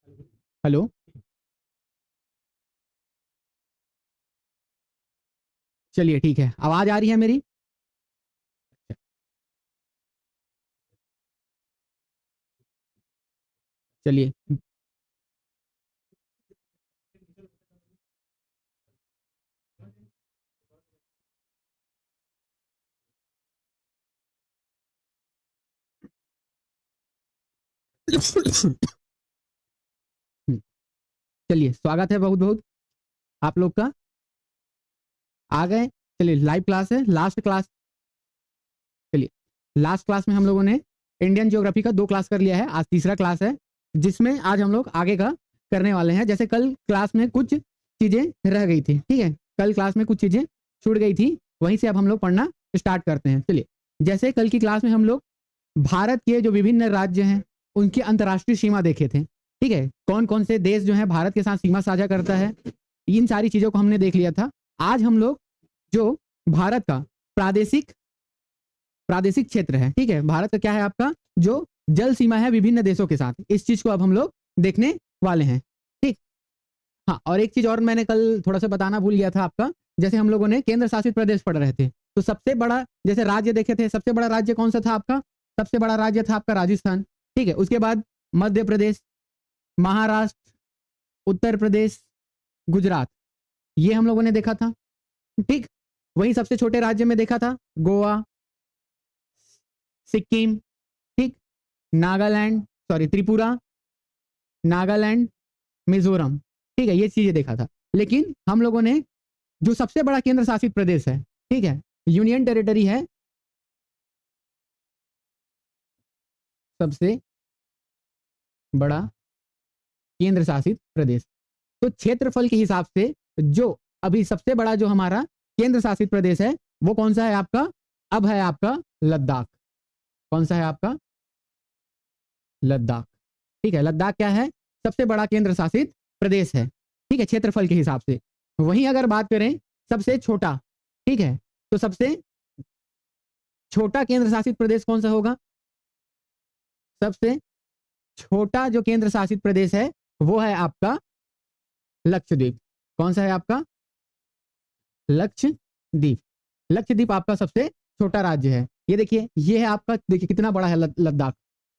Hello. चलिए ठीक है, आवाज आ रही है मेरी? चलिए। चलिए, स्वागत है बहुत बहुत आप लोग का। आ गए। चलिए, लाइव क्लास है, लास्ट क्लास। चलिए, लास्ट क्लास में हम लोगों ने इंडियन ज्योग्राफी का 2 क्लास कर लिया है, आज तीसरा क्लास है, जिसमें आज हम लोग आगे का करने वाले हैं। जैसे कल क्लास में कुछ चीजें रह गई थी, ठीक है, कल क्लास में कुछ चीजें छूट गई थी, वहीं से अब हम लोग पढ़ना स्टार्ट करते हैं। चलिए, जैसे कल की क्लास में हम लोग भारत के जो विभिन्न राज्य हैं उनकी अंतर्राष्ट्रीय सीमा देखे थे, ठीक है, कौन कौन से देश जो है भारत के साथ सीमा साझा करता है, इन सारी चीजों को हमने देख लिया था। आज हम लोग जो भारत का प्रादेशिक प्रादेशिक क्षेत्र है, ठीक है, भारत का क्या है आपका जो जल सीमा है विभिन्न देशों के साथ, इस चीज को अब हम लोग देखने वाले हैं, ठीक। हाँ, और एक चीज और मैंने कल थोड़ा सा बताना भूल गया था आपका, जैसे हम लोगों ने केंद्र शासित प्रदेश पढ़ रहे थे, तो सबसे बड़ा जैसे राज्य देखे थे, सबसे बड़ा राज्य कौन सा था आपका? सबसे बड़ा राज्य था आपका राजस्थान, ठीक है। उसके बाद मध्य प्रदेश, महाराष्ट्र, उत्तर प्रदेश, गुजरात, ये हम लोगों ने देखा था, ठीक। वही सबसे छोटे राज्य में देखा था गोवा, सिक्किम, ठीक, नागालैंड, सॉरी त्रिपुरा, नागालैंड, मिजोरम, ठीक है, ये चीजें देखा था। लेकिन हम लोगों ने जो सबसे बड़ा केंद्र शासित प्रदेश है, ठीक है, यूनियन टेरिटरी है, सबसे बड़ा केंद्र शासित प्रदेश, तो क्षेत्रफल के हिसाब से जो अभी सबसे बड़ा जो हमारा केंद्र शासित प्रदेश है वो कौन सा है आपका? अब है आपका लद्दाख। कौन सा है आपका? लद्दाख, ठीक है। लद्दाख क्या है? सबसे बड़ा केंद्र शासित प्रदेश है, ठीक है, क्षेत्रफल के हिसाब से। वहीं अगर बात करें सबसे छोटा, ठीक है, तो सबसे छोटा केंद्र शासित प्रदेश कौन सा होगा? सबसे छोटा जो केंद्र शासित प्रदेश है वो है आपका लक्षद्वीप। कौन सा है आपका? लक्षद्वीप। लक्षद्वीप आपका सबसे छोटा राज्य है। ये देखिए, ये है आपका, देखिए कितना बड़ा है लद्दाख,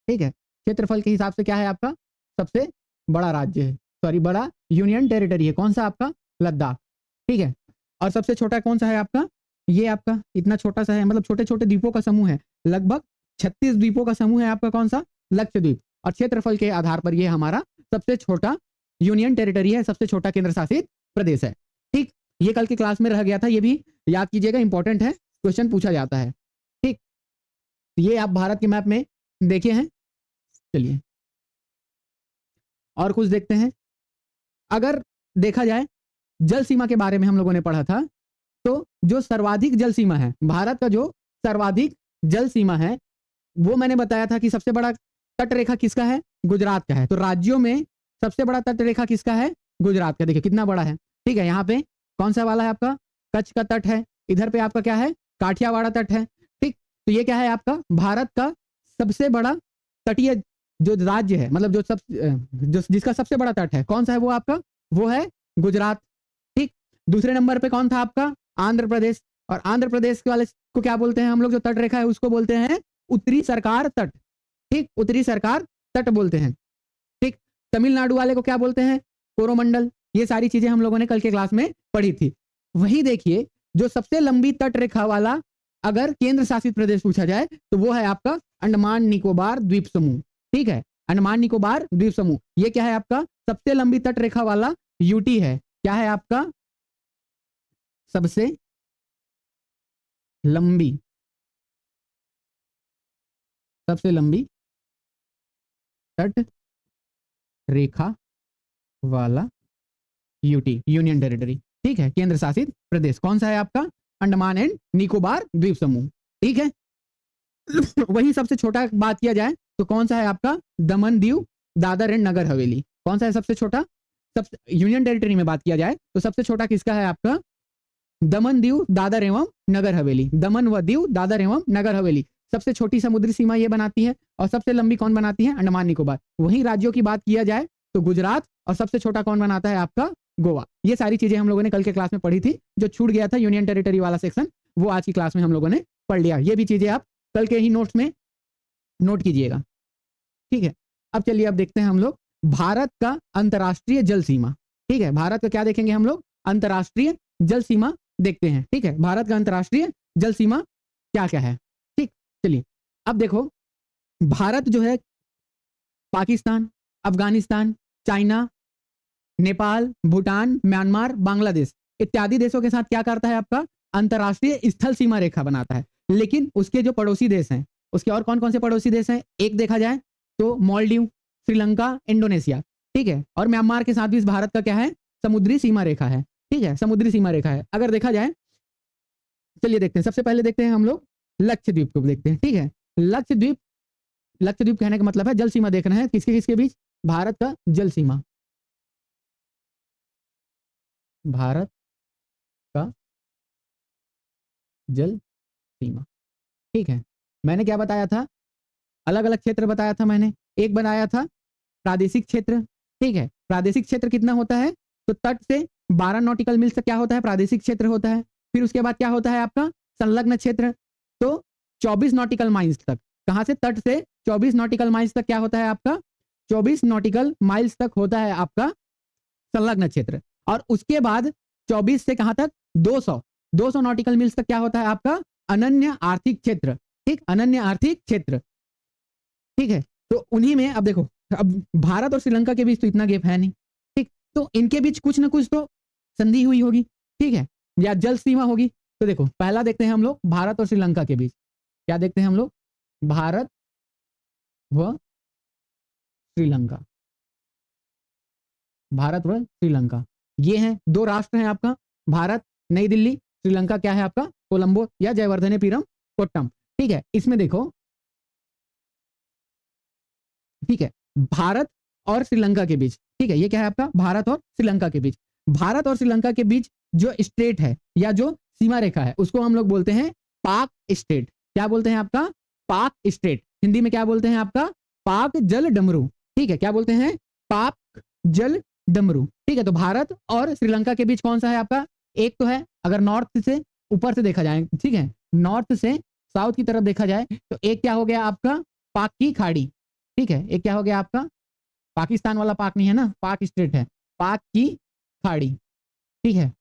ठीक है, क्षेत्रफल के हिसाब से क्या है आपका? सबसे बड़ा राज्य है, सॉरी बड़ा यूनियन टेरिटरी है, कौन सा आपका? लद्दाख, ठीक है। और सबसे छोटा कौन सा है आपका? ये आपका इतना छोटा सा है, मतलब छोटे छोटे द्वीपों का समूह है, लगभग 36 द्वीपों का समूह है आपका, कौन सा? लक्षद्वीप। और क्षेत्रफल के आधार पर ये हमारा सबसे छोटा यूनियन टेरिटरी है, सबसे छोटा केंद्र शासित प्रदेश है, ठीक। ये कल की क्लास में रह गया था, ये भी याद कीजिएगा, इंपॉर्टेंट है, क्वेश्चन पूछा जाता है, ठीक। ये आप भारत के मैप में देखे हैं। चलिए और कुछ देखते हैं। अगर देखा जाए जल सीमा के बारे में हम लोगों ने पढ़ा था, तो जो सर्वाधिक जल सीमा है, भारत का जो सर्वाधिक जल सीमा है, वो मैंने बताया था कि सबसे बड़ा तट रेखा किसका है? गुजरात का है। तो राज्यों में सबसे बड़ा तट रेखा किसका है? गुजरात का। देखिए कितना बड़ा है, ठीक है। यहाँ पे कौन सा वाला है आपका? कच्छ का तट है। इधर पे आपका क्या है? काठियावाड़ तट है, ठीक। तो ये क्या है आपका? भारत का सबसे बड़ा तटीय जो राज्य है, मतलब जो जिसका सबसे बड़ा तट है, कौन सा है वो आपका? वो है गुजरात, ठीक। दूसरे नंबर पे कौन था आपका? आंध्र प्रदेश। और आंध्र प्रदेश वाले को क्या बोलते हैं हम लोग? जो तट रेखा है उसको बोलते हैं उत्तरी सरकार तट, ठीक, उत्तरी सरकार तट बोलते हैं, ठीक। तमिलनाडु वाले को क्या बोलते हैं? कोरोमंडल। ये सारी चीजें हम लोगों ने कल के क्लास में पढ़ी थी। वही देखिए, जो सबसे लंबी तट रेखा वाला अगर केंद्र शासित प्रदेश पूछा जाए तो वो है आपका अंडमान निकोबार द्वीप समूह, ठीक है, अंडमान निकोबार द्वीप समूह। ये क्या है आपका? सबसे लंबी तट रेखा वाला यूटी है। क्या है आपका? सबसे लंबी, सबसे लंबी तट रेखा वाला यूटी, यूनियन टेरिटरी, ठीक है, केंद्र शासित प्रदेश कौन सा है आपका? अंडमान एंड निकोबार द्वीप समूह, ठीक है। वही सबसे छोटा बात किया जाए तो कौन सा है आपका? दमन दीव दादर एंड नगर हवेली। कौन सा है सबसे छोटा? सबसे यूनियन टेरिटरी में बात किया जाए तो सबसे छोटा किसका है आपका? दमन दीव दादर एवं नगर हवेली। दमन व दीव दादर एवं नगर हवेली सबसे छोटी समुद्री सीमा ये बनाती है। और सबसे लंबी कौन बनाती है? अंडमान निकोबार। वहीं राज्यों की बात किया जाए तो गुजरात, और सबसे छोटा कौन बनाता है आपका गोवा। ये सारी चीजें हम लोगों ने कल के क्लास में पढ़ी थी, जो छूट गया था यूनियन टेरिटरी वाला सेक्शन, वो आज की क्लास में हम लोगों ने पढ़ लिया। ये भी चीजें आप कल के ही नोट्स में नोट कीजिएगा, ठीक है। अब चलिए अब देखते हैं हम लोग भारत का अंतर्राष्ट्रीय जल सीमा, ठीक है। भारत का क्या देखेंगे हम लोग, अंतर्राष्ट्रीय जल सीमा देखते हैं, ठीक है। भारत का अंतर्राष्ट्रीय जल सीमा क्या क्या है, ठीक। चलिए अब देखो, भारत जो है पाकिस्तान, अफगानिस्तान, चाइना, नेपाल, भूटान, म्यांमार, बांग्लादेश इत्यादि देशों के साथ क्या करता है, आपका अंतर्राष्ट्रीय स्थल सीमा रेखा बनाता है। लेकिन उसके जो पड़ोसी देश हैं, उसके और कौन कौन से पड़ोसी देश हैं, एक देखा जाए तो मालदीव, श्रीलंका, इंडोनेशिया, ठीक है। और म्यांमार के साथ भी इस भारत का क्या है, समुद्री सीमा रेखा है, ठीक है, समुद्री सीमा रेखा है। अगर देखा जाए, चलिए देखते हैं, सबसे पहले देखते हैं हम लोग लक्षद्वीप को देखते हैं, ठीक है। लक्षद्वीप, लक्षद्वीप कहने का मतलब है जल सीमा देखना है, किसके किसके बीच, भारत का जल सीमा, भारत का जल सीमा, ठीक है। मैंने क्या बताया था, अलग अलग क्षेत्र बताया था मैंने। एक बनाया था प्रादेशिक क्षेत्र, ठीक है। प्रादेशिक क्षेत्र कितना होता है, तो तट से 12 नॉटिकल मील तक क्या होता है, प्रादेशिक क्षेत्र होता है। फिर उसके बाद क्या होता है आपका संलग्न क्षेत्र, तो 24 नॉटिकल माइल्स तक, कहां से, तट से 24 नॉटिकल माइल्स तक क्या होता है आपका, 24 नॉटिकल माइल्स तक होता है आपका संलग्न क्षेत्र। और उसके बाद 24 से कहां तक, 200 नॉटिकल मील्स तक क्या होता है आपका अनन्य आर्थिक क्षेत्र, ठीक, अनन्य आर्थिक क्षेत्र, ठीक है। तो उन्हीं में अब देखो, अब भारत और श्रीलंका के बीच तो इतना गैप है नहीं, ठीक, तो इनके बीच कुछ ना कुछ तो संधि हुई होगी, ठीक है, या जल सीमा होगी। तो देखो पहला देखते हैं हम लोग भारत और श्रीलंका के बीच, क्या देखते हैं हम लोग, भारत व श्रीलंका, भारत व श्रीलंका, ये हैं दो राष्ट्र हैं आपका, भारत नई दिल्ली, श्रीलंका क्या है आपका कोलंबो या जयवर्धनेपुरम कोट्टम, ठीक है। इसमें देखो, ठीक है, भारत और श्रीलंका के बीच, ठीक है, ये क्या है आपका भारत और श्रीलंका के बीच, भारत और श्रीलंका के बीच जो स्टेट है या जो सीमा रेखा है उसको हम लोग बोलते हैं पाक स्टेट। क्या बोलते हैं आपका, पाक स्टेट, हिंदी में क्या बोलते हैं आपका, पाक जल डमरू, ठीक है, क्या बोलते हैं, पाक जल डमरू, ठीक है। तो भारत और श्रीलंका के बीच कौन सा है आपका, एक तो है, अगर नॉर्थ से ऊपर से देखा जाए, ठीक है, नॉर्थ से साउथ की तरफ देखा जाए, तो एक क्या हो गया आपका पाक की खाड़ी, ठीक है, एक क्या हो गया आपका, पाकिस्तान वाला पाक नहीं है ना, पाक स्टेट है, पाक की खाड़ी, ठीक है,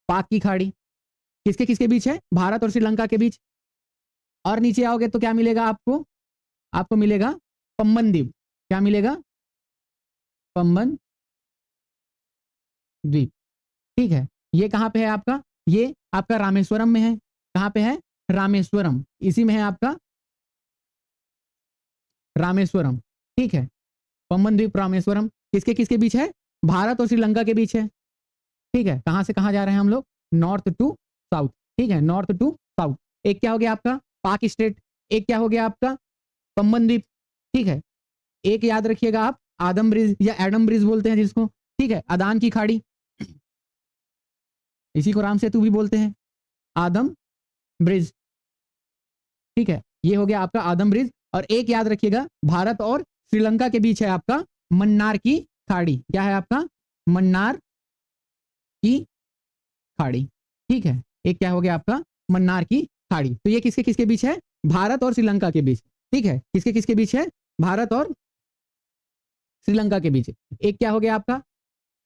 पाक की खाड़ी किसके किसके बीच है, भारत और श्रीलंका के बीच। और नीचे आओगे तो क्या मिलेगा आपको, आपको मिलेगा पंबन द्वीप, क्या मिलेगा, पंबन द्वीप, ठीक है। ये कहाँ पे है आपका, ये आपका रामेश्वरम में है, कहाँ पे है, रामेश्वरम, इसी में है आपका रामेश्वरम, ठीक है। पंबन द्वीप रामेश्वरम किसके किसके बीच है, भारत और श्रीलंका के बीच है, ठीक है। कहां से कहां जा रहे हैं हम लोग, नॉर्थ टू साउथ, ठीक है, नॉर्थ टू साउथ। एक क्या हो गया आपका पाक स्टेट, एक क्या हो गया आपका पंबन द्वीप, ठीक है। एक याद रखिएगा आप आदम ब्रिज या एडम ब्रिज बोलते हैं जिसको, ठीक है, अदान की खाड़ी, इसी को राम सेतु भी बोलते हैं, आदम ब्रिज, ठीक है, ये हो गया आपका आदम ब्रिज। और एक याद रखिएगा भारत और श्रीलंका के बीच है आपका मन्नार की खाड़ी, क्या है आपका मन्नार की खाड़ी, ठीक है, एक क्या हो गया आपका मन्नार की खाड़ी। तो ये किसके किसके बीच है, भारत और श्रीलंका के बीच, ठीक है, किसके किसके बीच है, भारत और श्रीलंका के बीच। एक क्या हो गया आपका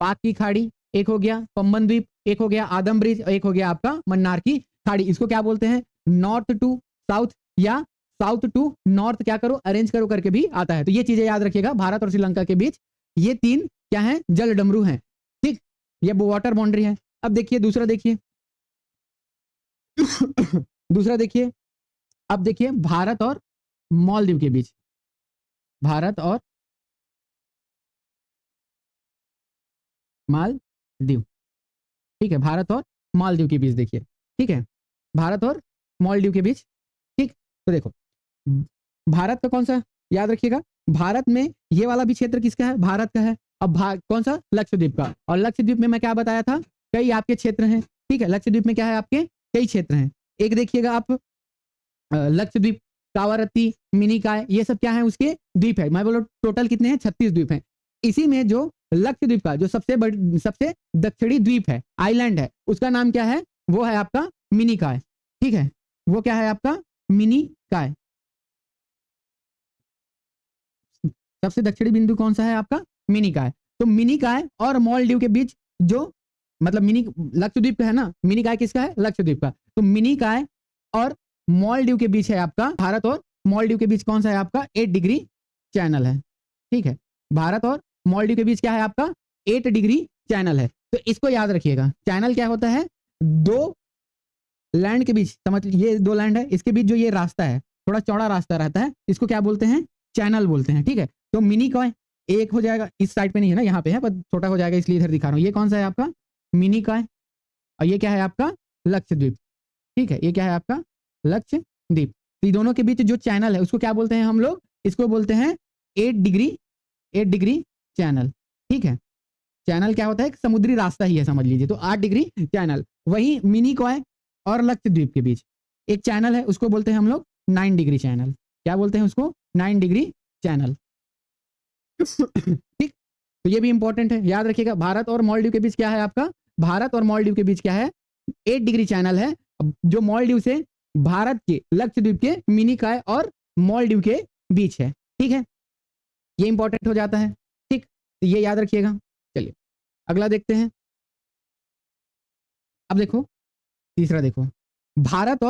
पाक की खाड़ी, एक हो गया पंबन द्वीप, एक हो गया आदम ब्रिज, और एक हो गया आपका मन्नार की खाड़ी। इसको क्या बोलते हैं, नॉर्थ टू साउथ या साउथ टू नॉर्थ, क्या करो अरेंज करो करके भी आता है। तो ये चीजें याद रखिएगा, भारत और श्रीलंका के बीच ये तीन क्या है, जल डमरू हैं, ठीक, ये वाटर बाउंड्री है। अब देखिए दूसरा, देखिए दूसरा देखिए, अब देखिए भारत और मालदीव के बीच, भारत और मालदीव, ठीक है, भारत और मालदीव के बीच देखिए, ठीक है, भारत और मालदीव के बीच, ठीक। तो देखो भारत का कौन सा याद रखिएगा, भारत में ये वाला भी क्षेत्र किसका है, भारत का है। अब कौन सा, लक्षद्वीप का। और लक्षद्वीप में मैं क्या बताया था, कई आपके क्षेत्र हैं, ठीक है, लक्षद्वीप में क्या है आपके कई क्षेत्र हैं। एक देखिएगा आप लक्षद्वीप, कावारत्ती, मिनिकॉय, ये सब क्या है उसके द्वीप है। मैं बोलो टोटल कितने हैं, 36 द्वीप हैं। इसी में जो लक्षद्वीप का जो सबसे दक्षिणी द्वीप है, आइलैंड है, उसका नाम क्या है? वो है आपका मिनिकॉय। ठीक है, वो क्या है आपका? मिनिकॉय। सबसे दक्षिणी बिंदु कौन सा है आपका? मिनिकॉय। तो मिनिकॉय और मालदीव के बीच जो मतलब मिनी लक्षद्वीप का है ना, मिनिकॉय किसका है? लक्षद्वीप का। तो मिनिकॉय और मालदीव के बीच है आपका, भारत और मालदीव के बीच कौन सा है आपका? 8 डिग्री चैनल है। ठीक है, भारत और मालदीव के बीच क्या है आपका? 8 डिग्री चैनल है। तो इसको याद रखिएगा, चैनल क्या होता है? दो लैंड के बीच, समझ ये 2 लैंड है, इसके बीच जो ये रास्ता है, थोड़ा चौड़ा रास्ता रहता है, इसको क्या बोलते हैं? चैनल बोलते हैं। ठीक है, तो मिनिकॉय एक हो जाएगा, इस साइड पे नहीं है ना, यहाँ पे है, पर छोटा हो जाएगा इसलिए इधर दिखा रहा हूँ। ये कौन सा है आपका? मिनिकॉय। और ये क्या है आपका? लक्षद्वीप। ठीक है, ये क्या है आपका? लक्षद्वीप। तो दोनों के बीच जो चैनल है उसको क्या बोलते हैं हम लोग? इसको बोलते हैं 8 डिग्री चैनल। ठीक है, चैनल क्या होता है? एक समुद्री रास्ता ही है, समझ लीजिए। तो 8 डिग्री चैनल। वही मिनिकॉय और लक्षद्वीप के बीच एक चैनल है, उसको बोलते हैं हम लोग 9 डिग्री चैनल। क्या बोलते हैं उसको? 9 डिग्री चैनल। ठीक, तो ये भी इंपॉर्टेंट है, याद रखिएगा। भारत और मालदीव के बीच क्या है आपका? भारत और मालदीव के बीच क्या है? 8 डिग्री चैनल है, जो मालदीव से भारत के लक्षद्वीप के मिनिकॉय और मालदीव के बीच है। ठीक है, ये इंपॉर्टेंट हो जाता है। ठीक, तो ये याद रखिएगा। चलिए अगला देखते हैं। अब देखो तीसरा, देखो भारत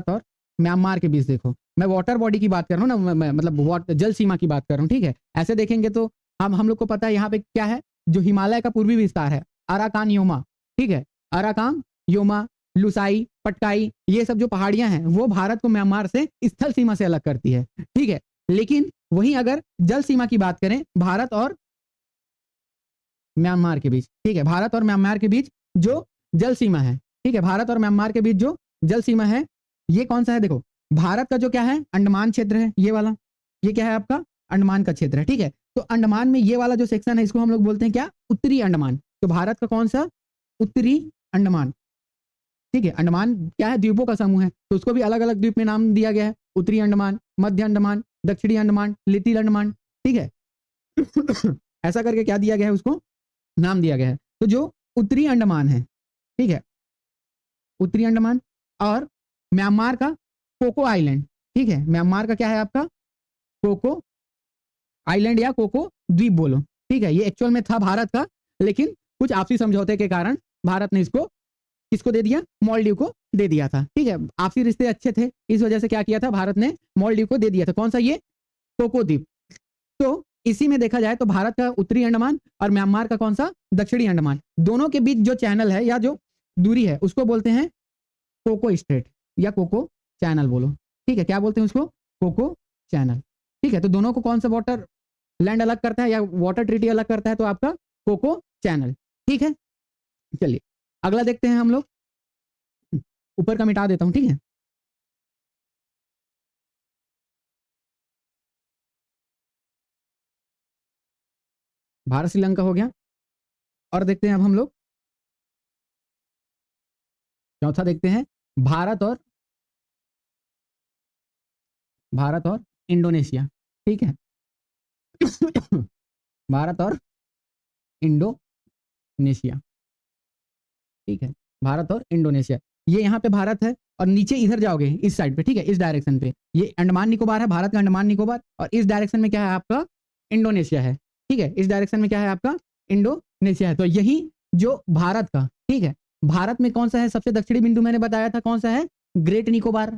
और म्यांमार के बीच। देखो मैं वाटर बॉडी की बात कर रहा हूँ ना, मैं मतलब जल सीमा की बात कर रहा हूँ। ठीक है, ऐसे देखेंगे तो हम लोग को पता है यहाँ पे क्या है, जो हिमालय का पूर्वी विस्तार है, अराकान योमा। ठीक है, अराकान योमा, लुसाई, पटकाई, ये सब जो पहाड़ियां हैं वो भारत को म्यांमार से स्थल सीमा से अलग करती है। ठीक है, लेकिन वहीं अगर जल सीमा की बात करें, भारत और म्यांमार के बीच, ठीक है, भारत और म्यांमार के बीच जो जल सीमा है, ठीक है, भारत और म्यांमार के बीच जो जल सीमा है, ये कौन सा है? देखो भारत का जो क्या है? अंडमान क्षेत्र है, ये वाला, ये क्या है आपका? अंडमान का क्षेत्र है। ठीक है, तो अंडमान में ये वाला जो सेक्शन है, इसको हम लोग बोलते हैं क्या? उत्तरी अंडमान। तो भारत का कौन सा? उत्तरी अंडमान। ठीक है, अंडमान क्या है? द्वीपों का समूह है, तो उसको भी अलग अलग द्वीप में नाम दिया गया है। उत्तरी अंडमान, मध्य अंडमान, दक्षिणी अंडमान, लिटिल अंडमान। ठीक है, ऐसा करके क्या दिया गया है? उसको नाम दिया गया है। तो जो उत्तरी अंडमान है, ठीक है, उत्तरी अंडमान और म्यांमार का कोको आइलैंड। ठीक है, म्यांमार का क्या है आपका? कोको आइलैंड या कोको द्वीप बोलो। ठीक है, ये एक्चुअल में था भारत का, लेकिन कुछ आपसी समझौते के कारण भारत ने इसको किसको दे दिया? मालदीव को दे दिया था। ठीक है, आपसी रिश्ते अच्छे थे, इस वजह से क्या किया था? भारत ने मालदीव को दे दिया था। कौन सा? ये कोको द्वीप। तो इसी में देखा जाए तो भारत का उत्तरी अंडमान और म्यांमार का कौन सा? दक्षिणी अंडमान। दोनों के बीच जो चैनल है या जो दूरी है उसको बोलते हैं कोको स्ट्रेट या कोको चैनल बोलो। ठीक है, क्या बोलते हैं उसको? Coco Channel. ठीक है, तो दोनों को कौन सा वाटर लैंड अलग करता है या वाटर ट्रीटी अलग करता है? तो आपका कोको चैनल। ठीक है, चलिए अगला देखते हैं हम लोग। ऊपर का मिटा देता हूं। ठीक है, भारत श्रीलंका हो गया। और देखते हैं अब हम लोग चौथा देखते हैं, भारत और इंडोनेशिया। ठीक है, भारत और इंडोनेशिया। ठीक है, भारत और इंडोनेशिया, ये यहाँ पे भारत है और नीचे इधर जाओगे इस साइड पे, ठीक है, इस डायरेक्शन पे ये अंडमान निकोबार है, भारत का अंडमान निकोबार, और इस डायरेक्शन में क्या है आपका? इंडोनेशिया है। ठीक है, इस डायरेक्शन में क्या है आपका? इंडोनेशिया है। तो यही जो भारत का, ठीक है, भारत में कौन सा है सबसे दक्षिणी बिंदु? मैंने बताया था कौन सा है? ग्रेट निकोबार।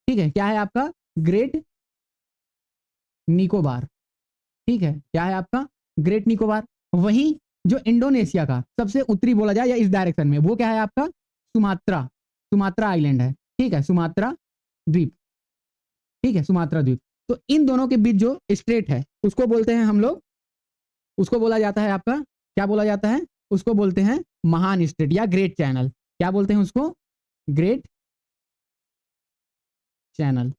ठीक है, क्या है आपका? ग्रेट निकोबार। ठीक है, क्या है आपका? ग्रेट निकोबार। वहीं जो इंडोनेशिया का सबसे उत्तरी बोला जाए या इस डायरेक्शन में, वो क्या है आपका? सुमात्रा आइलैंड है। ठीक है, सुमात्रा द्वीप। ठीक है, सुमात्रा द्वीप। तो इन दोनों के बीच जो स्ट्रेट है उसको बोलते हैं हम लोग, उसको बोला जाता है आपका, क्या बोला जाता है? उसको बोलते हैं महान स्ट्रेट या ग्रेट चैनल। क्या बोलते हैं उसको? Great channel.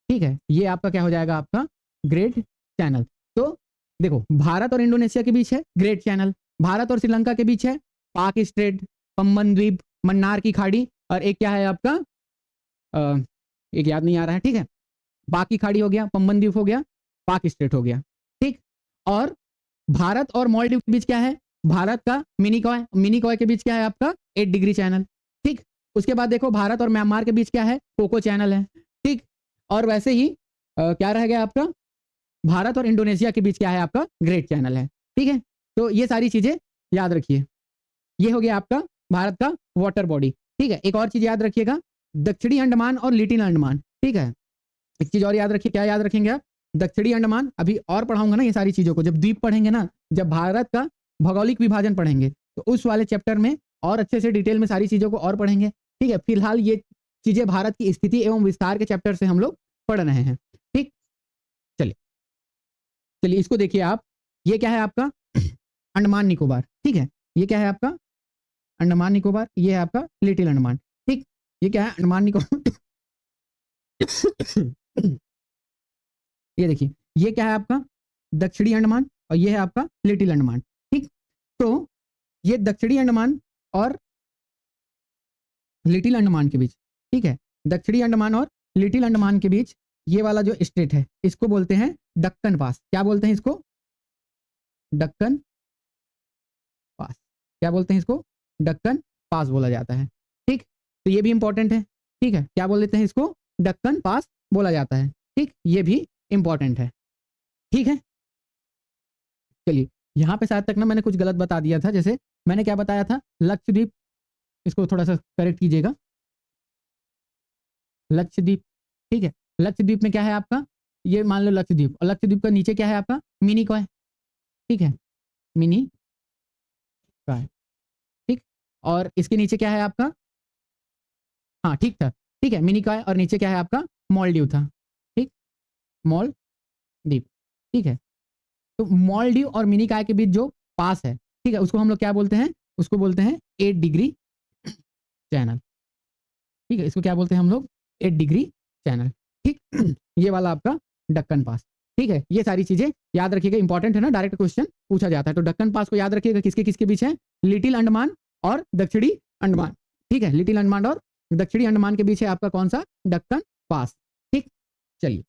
ठीक है, ये आपका क्या हो जाएगा? आपका ग्रेट चैनल। तो देखो भारत और इंडोनेशिया के बीच है ग्रेट चैनल, भारत और श्रीलंका के बीच है पाक स्ट्रेट, पम्बन द्वीप, मन्नार की खाड़ी, और एक क्या है आपका? एक याद नहीं आ रहा है। ठीक है, पाक की खाड़ी हो गया, पम्बन द्वीप हो गया, पाक स्टेट हो गया, ठीक। और भारत और मालदीव के बीच क्या है, भारत का मिनी कॉय के बीच क्या है आपका 8 डिग्री चैनल, ठीक। उसके बाद देखो भारत और म्यांमार के बीच क्या है, कोको चैनल है, ठीक। और वैसे ही क्या रह गया आपका, भारत और इंडोनेशिया के बीच क्या है आपका, ग्रेट चैनल है, ठीक है। तो ये सारी चीजें याद रखिए। ये हो गया आपका भारत का वाटर बॉडी, ठीक है। एक और चीज याद रखिएगा, दक्षिणी अंडमान और लिटिल अंडमान, ठीक है। एक चीज और याद रखिए, क्या याद रखेंगे आप, दक्षिणी अंडमान, अभी और पढ़ाऊंगा ना ये सारी चीजों को, जब द्वीप पढ़ेंगे ना, जब भारत का भौगोलिक विभाजन पढ़ेंगे तो उस वाले चैप्टर में और अच्छे से डिटेल में सारी चीजों को और पढ़ेंगे, ठीक है। फिलहाल ये चीजें भारत की स्थिति एवं विस्तार के चैप्टर से हम लोग पढ़ रहे हैं, ठीक। चलिए चलिए इसको देखिए आप, ये क्या है आपका अंडमान निकोबार, ठीक है। ये क्या है आपका अंडमान निकोबार, ये है आपका लिटिल अंडमान, ठीक। ये क्या है अंडमान निकोबार ये देखिए, ये क्या है आपका दक्षिणी अंडमान और ये है आपका लिटिल अंडमान, ठीक। तो ये दक्षिणी अंडमान और लिटिल अंडमान के बीच, ठीक है, दक्षिणी अंडमान और लिटिल अंडमान के बीच ये वाला जो स्टेट है इसको बोलते हैं दक्कन पास। क्या बोलते हैं इसको, दक्कन पास। क्या बोलते हैं इसको, दक्कन पास बोला जाता है, ठीक। तो ये भी इंपॉर्टेंट है, ठीक है। क्या बोल देते हैं इसको, दक्कन पास बोला जाता है, ठीक। ये भी इंपॉर्टेंट है, ठीक है। चलिए यहाँ पे शायद तक ना मैंने कुछ गलत बता दिया था, जैसे मैंने क्या बताया था, लक्षद्वीप, इसको थोड़ा सा करेक्ट कीजिएगा, लक्षद्वीप, ठीक है। लक्षद्वीप में क्या है आपका, ये मान लो लक्षद्वीप, और लक्षद्वीप का नीचे क्या है आपका मिनी कॉय, ठीक है, मिनी कॉय, ठीक। और इसके नीचे क्या है आपका, हाँ ठीक था, ठीक है, मिनी कॉय, और नीचे क्या है आपका मालदीव था, ठीक, मालदीव, ठीक है। तो मालदीव और मिनी कॉय के बीच जो पास है, ठीक है, उसको हम लोग क्या बोलते हैं, उसको बोलते हैं 8 डिग्री चैनल, ठीक है। इसको क्या बोलते हैं हम लोग, 8 डिग्री चैनल, ठीक। ये वाला आपका दक्कन पास, ठीक है। ये सारी चीजें याद रखिएगा, इंपॉर्टेंट है ना, डायरेक्ट क्वेश्चन पूछा जाता है। तो दक्कन पास को याद रखिएगा, किसके किसके बीच है, लिटिल अंडमान और दक्षिणी अंडमान, ठीक है। लिटिल अंडमान और दक्षिणी अंडमान के बीच है आपका कौन सा, दक्कन पास, ठीक। चलिए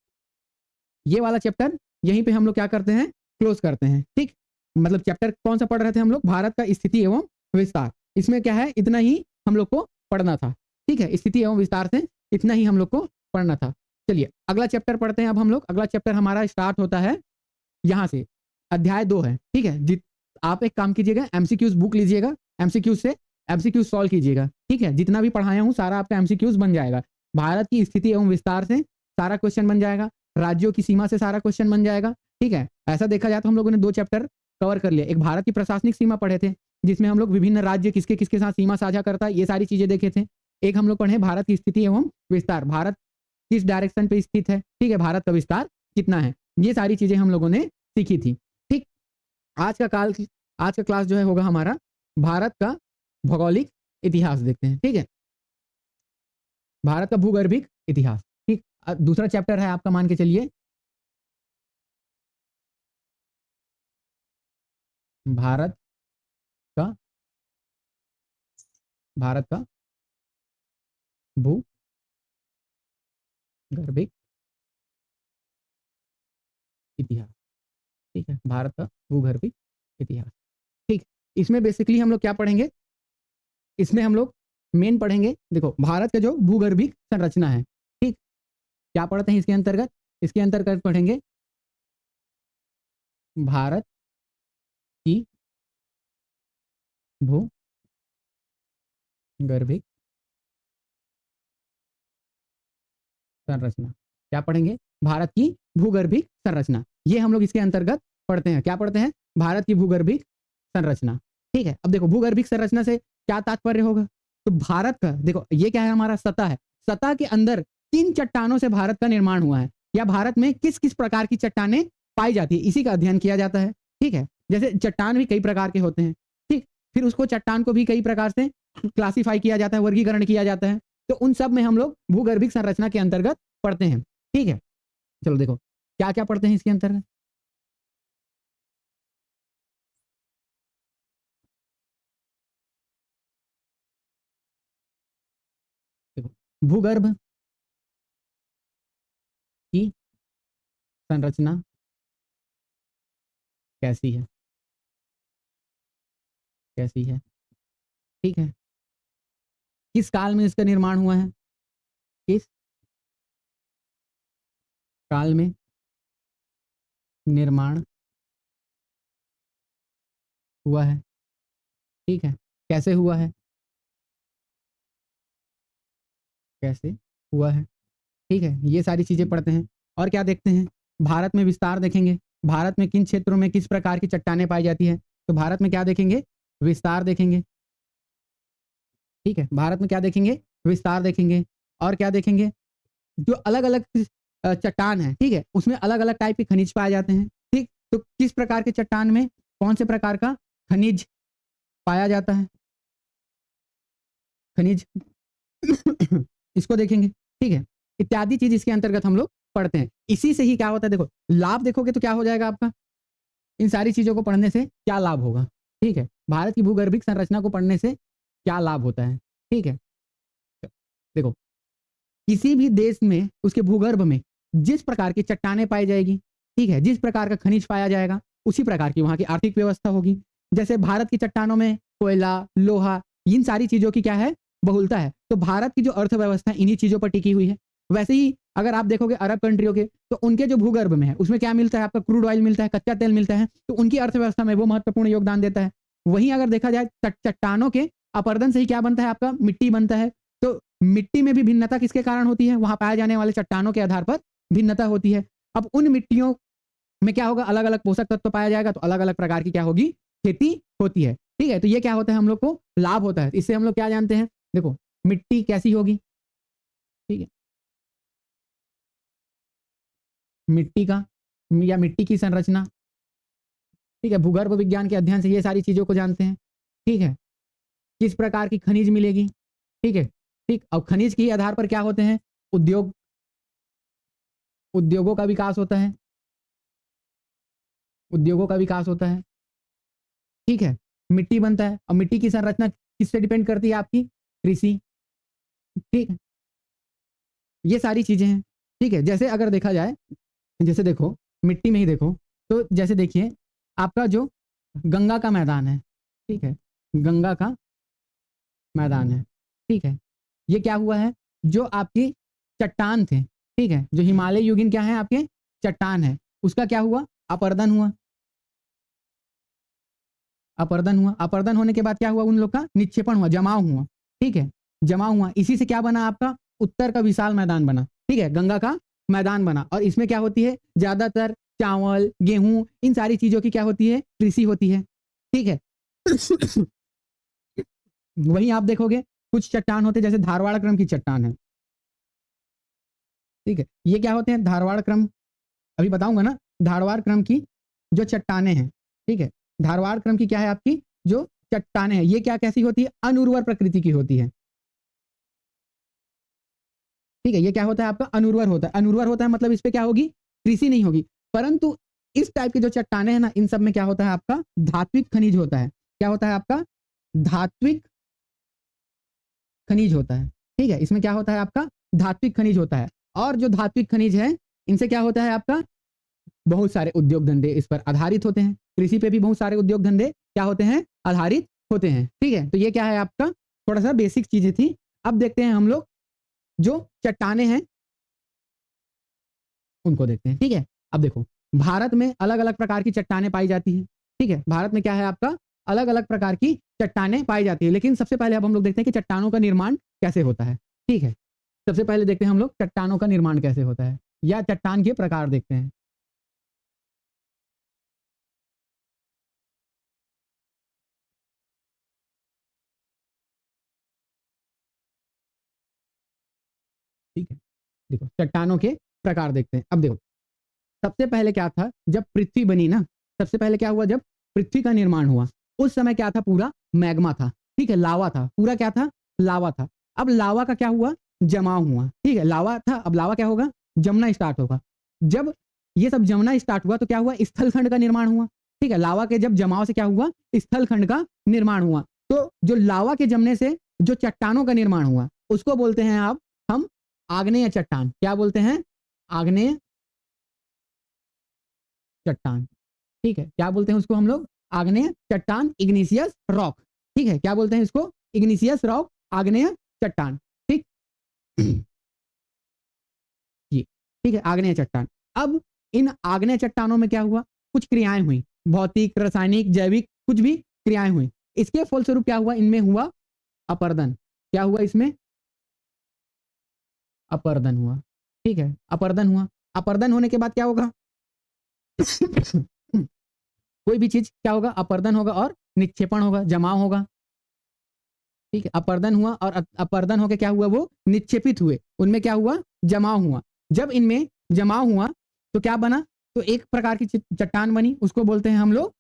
ये वाला चैप्टर यहीं पे हम लोग क्या करते हैं, क्लोज करते हैं, ठीक। मतलब चैप्टर कौन सा पढ़ रहे थे हम लोग, भारत का स्थिति एवं विस्तार। इसमें क्या है, इतना ही हम लोग को पढ़ना था, ठीक है। स्थिति एवं विस्तार से इतना ही हम लोग को पढ़ना था। चलिए अगला चैप्टर पढ़ते हैं अब हम लोग। अगला चैप्टर हमारा स्टार्ट होता है यहाँ से, अध्याय 2 है, ठीक है। आप एक काम कीजिएगा, एमसीक्यूज बुक लीजिएगा, एमसीक्यूज से एमसीक्यूज सॉल्व कीजिएगा, ठीक है। जितना भी पढ़ाया हूँ सारा आपका एमसीक्यूज बन जाएगा। भारत की स्थिति एवं विस्तार से सारा क्वेश्चन बन जाएगा, राज्यों की सीमा से सारा क्वेश्चन बन जाएगा, ठीक है। ऐसा देखा जाए तो हम लोगों ने 2 चैप्टर कवर कर लिया। एक भारत की प्रशासनिक सीमा पढ़े थे, जिसमें हम लोग विभिन्न राज्य किसके किसके साथ सीमा साझा करता है, ये सारी चीजें देखे थे। एक हम लोग पढ़े भारत की स्थिति एवं विस्तार, भारत किस डायरेक्शन पे स्थित है, ठीक है, भारत का विस्तार कितना है, ये सारी चीजें हम लोगों ने सीखी थी, ठीक। आज का क्लास जो है होगा हमारा भारत का भौगोलिक इतिहास, देखते हैं, ठीक है, भारत का भूगर्भिक इतिहास, ठीक। दूसरा चैप्टर है आपका, मान के चलिए भारत का भारत का भूगर्भिक इतिहास, ठीक है, भारत का भूगर्भिक इतिहास, ठीक। इसमें बेसिकली हम लोग क्या पढ़ेंगे, इसमें हम लोग मेन पढ़ेंगे, देखो भारत का जो भूगर्भिक संरचना है, ठीक। क्या पढ़ते हैं इसके अंतर्गत, इसके अंतर्गत पढ़ेंगे भारत की भूगर्भिक संरचना। क्या पढ़ेंगे, भारत की भूगर्भिक संरचना, ये हम लोग इसके अंतर्गत पढ़ते हैं। क्या पढ़ते हैं, भारत की भूगर्भिक संरचना, ठीक है। अब देखो भूगर्भिक संरचना से क्या तात्पर्य होगा, तो भारत का देखो ये क्या है, हमारा सतह है, सतह के अंदर किन चट्टानों से भारत का निर्माण हुआ है, या भारत में किस किस प्रकार की चट्टानें पाई जाती है, इसी का अध्ययन किया जाता है, ठीक है। जैसे चट्टान भी कई प्रकार के होते हैं, ठीक। फिर उसको चट्टान को भी कई प्रकार से क्लासीफाई किया जाता है, वर्गीकरण किया जाता है, तो उन सब में हम लोग भूगर्भिक संरचना के अंतर्गत पढ़ते हैं, ठीक है। चलो देखो क्या क्या पढ़ते हैं इसके अंतर्गत, देखो भूगर्भ की संरचना, कैसी है, कैसी है, ठीक है। किस काल में इसका निर्माण हुआ है, किस काल में निर्माण हुआ है, ठीक है। कैसे हुआ है, कैसे हुआ है, ठीक है। ये सारी चीजें पढ़ते हैं। और क्या देखते हैं, भारत में विस्तार देखेंगे, भारत में किन क्षेत्रों में किस प्रकार की चट्टानें पाई जाती है। तो भारत में क्या देखेंगे, विस्तार देखेंगे, ठीक है। भारत में क्या देखेंगे, विस्तार देखेंगे। और क्या देखेंगे, जो अलग अलग चट्टान है, ठीक है, उसमें अलग अलग टाइप के खनिज पाए जाते हैं, ठीक। तो किस प्रकार के चट्टान में कौन से प्रकार का खनिज पाया जाता है, खनिज इसको देखेंगे, ठीक है। इत्यादि चीज इसके अंतर्गत हम लोग पढ़ते हैं। इसी से ही क्या होता है, देखो लाभ देखोगे तो क्या हो जाएगा आपका, इन सारी चीजों को पढ़ने से क्या लाभ होगा, ठीक है। भारत की भूगर्भिक संरचना को पढ़ने से क्या लाभ होता है, ठीक है। देखो किसी भी देश में उसके भूगर्भ में जिस प्रकार की चट्टानें पाई जाएगी, ठीक है, जिस प्रकार का खनिज पाया जाएगा, उसी प्रकार की वहां की आर्थिक व्यवस्था होगी। जैसे भारत की चट्टानों में कोयला, लोहा, इन सारी चीजों की क्या है, बहुलता है। तो भारत की जो अर्थव्यवस्था इन्हीं चीजों पर टिकी हुई है। वैसे ही अगर आप देखोगे अरब कंट्रियों के, तो उनके जो भूगर्भ में है उसमें क्या मिलता है, आपका क्रूड ऑयल मिलता है, कच्चा तेल मिलता है, तो उनकी अर्थव्यवस्था में वो महत्वपूर्ण योगदान देता है। वहीं अगर देखा जाए चट्टानों के अपरदन से ही क्या बनता है, आपका मिट्टी बनता है। तो मिट्टी में भी भिन्नता किसके कारण होती है, वहां पाए जाने वाले चट्टानों के आधार पर भिन्नता होती है। अब उन मिट्टियों में क्या होगा, अलग अलग पोषक तत्व पाया जाएगा, तो अलग अलग प्रकार की क्या होगी, खेती होती है, ठीक है। तो ये क्या होता है, हम लोग को लाभ होता है। इससे हम लोग क्या जानते हैं, देखो मिट्टी कैसी होगी, ठीक है, मिट्टी का या मिट्टी की संरचना, ठीक है, भूगर्भ विज्ञान के अध्ययन से ये सारी चीजों को जानते हैं, ठीक है। किस प्रकार की खनिज मिलेगी, ठीक है, ठीक। और खनिज के आधार पर क्या होते हैं, उद्योग, उद्योगों का विकास होता है, उद्योगों का विकास होता है, ठीक है। मिट्टी बनता है, और मिट्टी की संरचना किससे डिपेंड करती है, आपकी कृषि, ठीक है। ये सारी चीजें हैं, ठीक है। जैसे अगर देखा जाए, जैसे देखो मिट्टी में ही देखो, तो जैसे देखिए आपका जो गंगा का मैदान है, ठीक है, गंगा का मैदान है, ठीक है। ये क्या हुआ है, जो आपकी चट्टान थे, ठीक है, जो हिमालय युगिन क्या है, आपके चट्टान है, उसका क्या हुआ, अपरदन हुआ, अपरदन हुआ। अपरदन होने के बाद क्या हुआ, उन लोग का निक्षेपण हुआ, जमाव हुआ, ठीक है, जमाव हुआ। इसी से क्या बना, आपका उत्तर का विशाल मैदान बना, ठीक है, गंगा का मैदान बना। और इसमें क्या होती है, ज्यादातर चावल, गेहूं, इन सारी चीजों की क्या होती है, कृषि होती है, ठीक है। वहीं आप देखोगे कुछ चट्टान होते हैं, जैसे धारवाड़ क्रम की चट्टान है, ठीक है। ये क्या होते हैं, धारवाड़ क्रम, अभी बताऊंगा ना, धारवाड़ क्रम की जो चट्टाने हैं, ठीक है, धारवाड़ क्रम की क्या है, आपकी जो चट्टाने हैं, ये क्या कैसी होती है, अनुर्वर प्रकृति की होती है, ठीक है। ये क्या होता है, आपका अनुर्वर होता है। अनुर्वर होता है मतलब इस पे क्या होगी, कृषि नहीं होगी। परंतु इस टाइप के जो चट्टाने हैं ना, इन सब में क्या होता है, आपका धात्विक खनिज होता है। क्या होता है, आपका धात्विक खनिज होता है, ठीक है। इसमें क्या होता है, आपका धात्विक खनिज होता है। और जो धात्विक खनिज है, इनसे क्या होता है, आपका बहुत सारे उद्योग धंधे इस पर आधारित होते हैं। कृषि पे भी बहुत सारे उद्योग धंधे क्या होते हैं, आधारित होते हैं, ठीक है। तो ये क्या है, आपका थोड़ा सा बेसिक चीजें थी। अब देखते हैं हम लोग जो चट्टाने हैं उनको देखते हैं, ठीक है। अब देखो भारत में अलग अलग प्रकार की चट्टाने पाई जाती हैं, ठीक है। भारत में क्या है, आपका अलग अलग प्रकार की चट्टाने पाई जाती है। लेकिन सबसे पहले अब हम लोग देखते हैं कि चट्टानों का निर्माण कैसे होता है, ठीक है। सबसे पहले देखते हैं हम लोग चट्टानों का निर्माण कैसे होता है, या चट्टान के प्रकार देखते हैं, ठीक है। देखो चट्टानों के प्रकार देखते हैं। अब देखो सबसे पहले क्या था, जब पृथ्वी बनी ना, सबसे पहले क्या हुआ, जब पृथ्वी का निर्माण हुआ, उस समय क्या था, पूरा मैग्मा था, ठीक है, लावा था, पूरा क्या था, लावा था। अब लावा का क्या हुआ, जमाव हुआ, ठीक है, लावा था, अब लावा क्या होगा, जमना स्टार्ट होगा। जब ये सब जमना स्टार्ट हुआ तो क्या हुआ, स्थलखंड का निर्माण हुआ, ठीक है। लावा के जब जमाव से क्या हुआ, स्थलखंड का निर्माण हुआ। तो जो लावा के जमने से जो चट्टानों का निर्माण हुआ, उसको बोलते हैं आप, हम आग्नेय चट्टान। क्या बोलते हैं, आग्नेय चट्टान, ठीक है, क्या बोलते हैं उसको हम लोग? आग्नेय चट्टान, इग्निशियस रॉक। ठीक है, क्या बोलते हैं इसको? इग्निशियस रॉक, आग्नेय चट्टान। ठीक जी, ठीक है, आग्नेय चट्टान। अब इन आग्नेय चट्टानों में क्या हुआ? कुछ क्रियाएं हुई, भौतिक, रासायनिक, जैविक, कुछ भी क्रियाएं हुई। इसके फलस्वरूप क्या हुआ? इनमें हुआ अपर्दन। क्या हुआ इसमें? अपर्दन हुआ। ठीक है, अपर्दन हुआ। अपर्दन होने के बाद क्या होगा? कोई भी चीज क्या होगा? अपर्दन होगा और निक्षेपण होगा, जमाव होगा। ठीक है, अपर्दन हुआ और अपर्दन होकर क्या हुआ? वो निक्षेपित हुए, उनमें क्या हुआ? जमाव हुआ। जब इनमें जमाव हुआ तो क्या बना? तो एक प्रकार की चट्टान बनी, उसको बोलते हैं हम लोग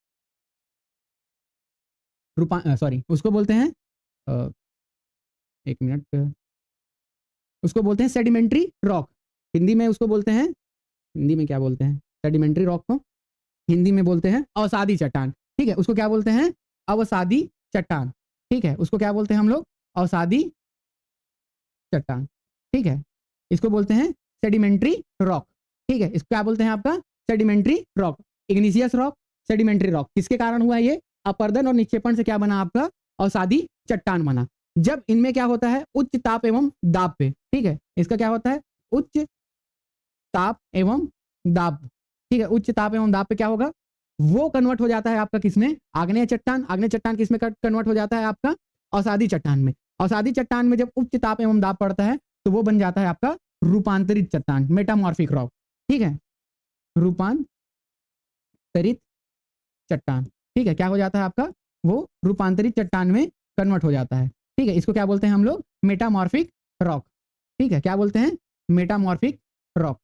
सॉरी, उसको बोलते हैं अ, एक मिनट, उसको बोलते हैं सेडिमेंट्री रॉक। हिंदी में उसको बोलते हैं, हिंदी में क्या बोलते हैं सेडिमेंट्री रॉक को? हिंदी में बोलते हैं अवसादी चट्टान। ठीक है, उसको क्या बोलते हैं? अवसादी चट्टान। ठीक है, उसको क्या बोलते हैं हम लोग? अवसादी चट्टान। ठीक है, इसको बोलते हैं सेडिमेंट्री रॉक। ठीक है, इसको क्या बोलते हैं आपका? Sedimentary rock, igneous rock, sedimentary rock. किसके कारण हुआ ये? अपर्दन और निक्षेपण से क्या बना आपका? अवसादी चट्टान बना। जब इनमें क्या होता है? उच्च ताप एवं दाब पे। ठीक है, इसका क्या होता है? उच्च ताप एवं दाब। ठीक है, उच्च ताप एवं दाब पे क्या होगा? वो कन्वर्ट हो जाता है आपका किसमें? आग्नेय चट्टान। आग्नेय चट्टान किसमें कन्वर्ट हो जाता है आपका? अवसादी चट्टान में। अवसादी चट्टान में जब उच्च ताप एवं दाब पड़ता है तो वो बन जाता है आपका रूपांतरित चट्टान, मेटामॉर्फिक रॉक। ठीक है, रूपांतरित चट्टान। ठीक है, क्या हो जाता है आपका? वो रूपांतरित चट्टान में कन्वर्ट हो जाता है। ठीक है, इसको क्या बोलते हैं हम लोग? Metamorphic rock. ठीक है, क्या बोलते हैं? Metamorphic rock.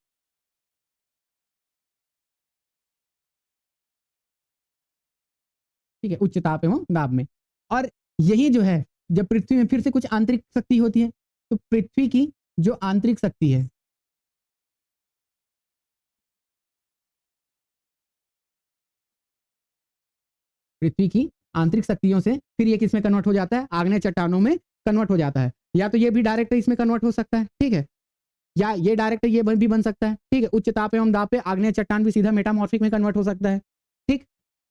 ठीक है, उच्च ताप एवं दाब में। और यही जो है, जब पृथ्वी में फिर से कुछ आंतरिक शक्ति होती है, तो पृथ्वी की जो आंतरिक शक्ति है, पृथ्वी की आंतरिक शक्तियों से फिर ये किस में कन्वर्ट हो जाता है? आग्नेय चट्टानों में कन्वर्ट हो जाता है। या तो ये भी डायरेक्ट इसमें कन्वर्ट हो सकता है, ठीक है, या ये डायरेक्ट ये भी बन सकता है। ठीक है, उच्च ताप एवं दाब पे आग्नेय चट्टान भी सीधा मेटामॉर्फिक में कन्वर्ट हो सकता है। ठीक,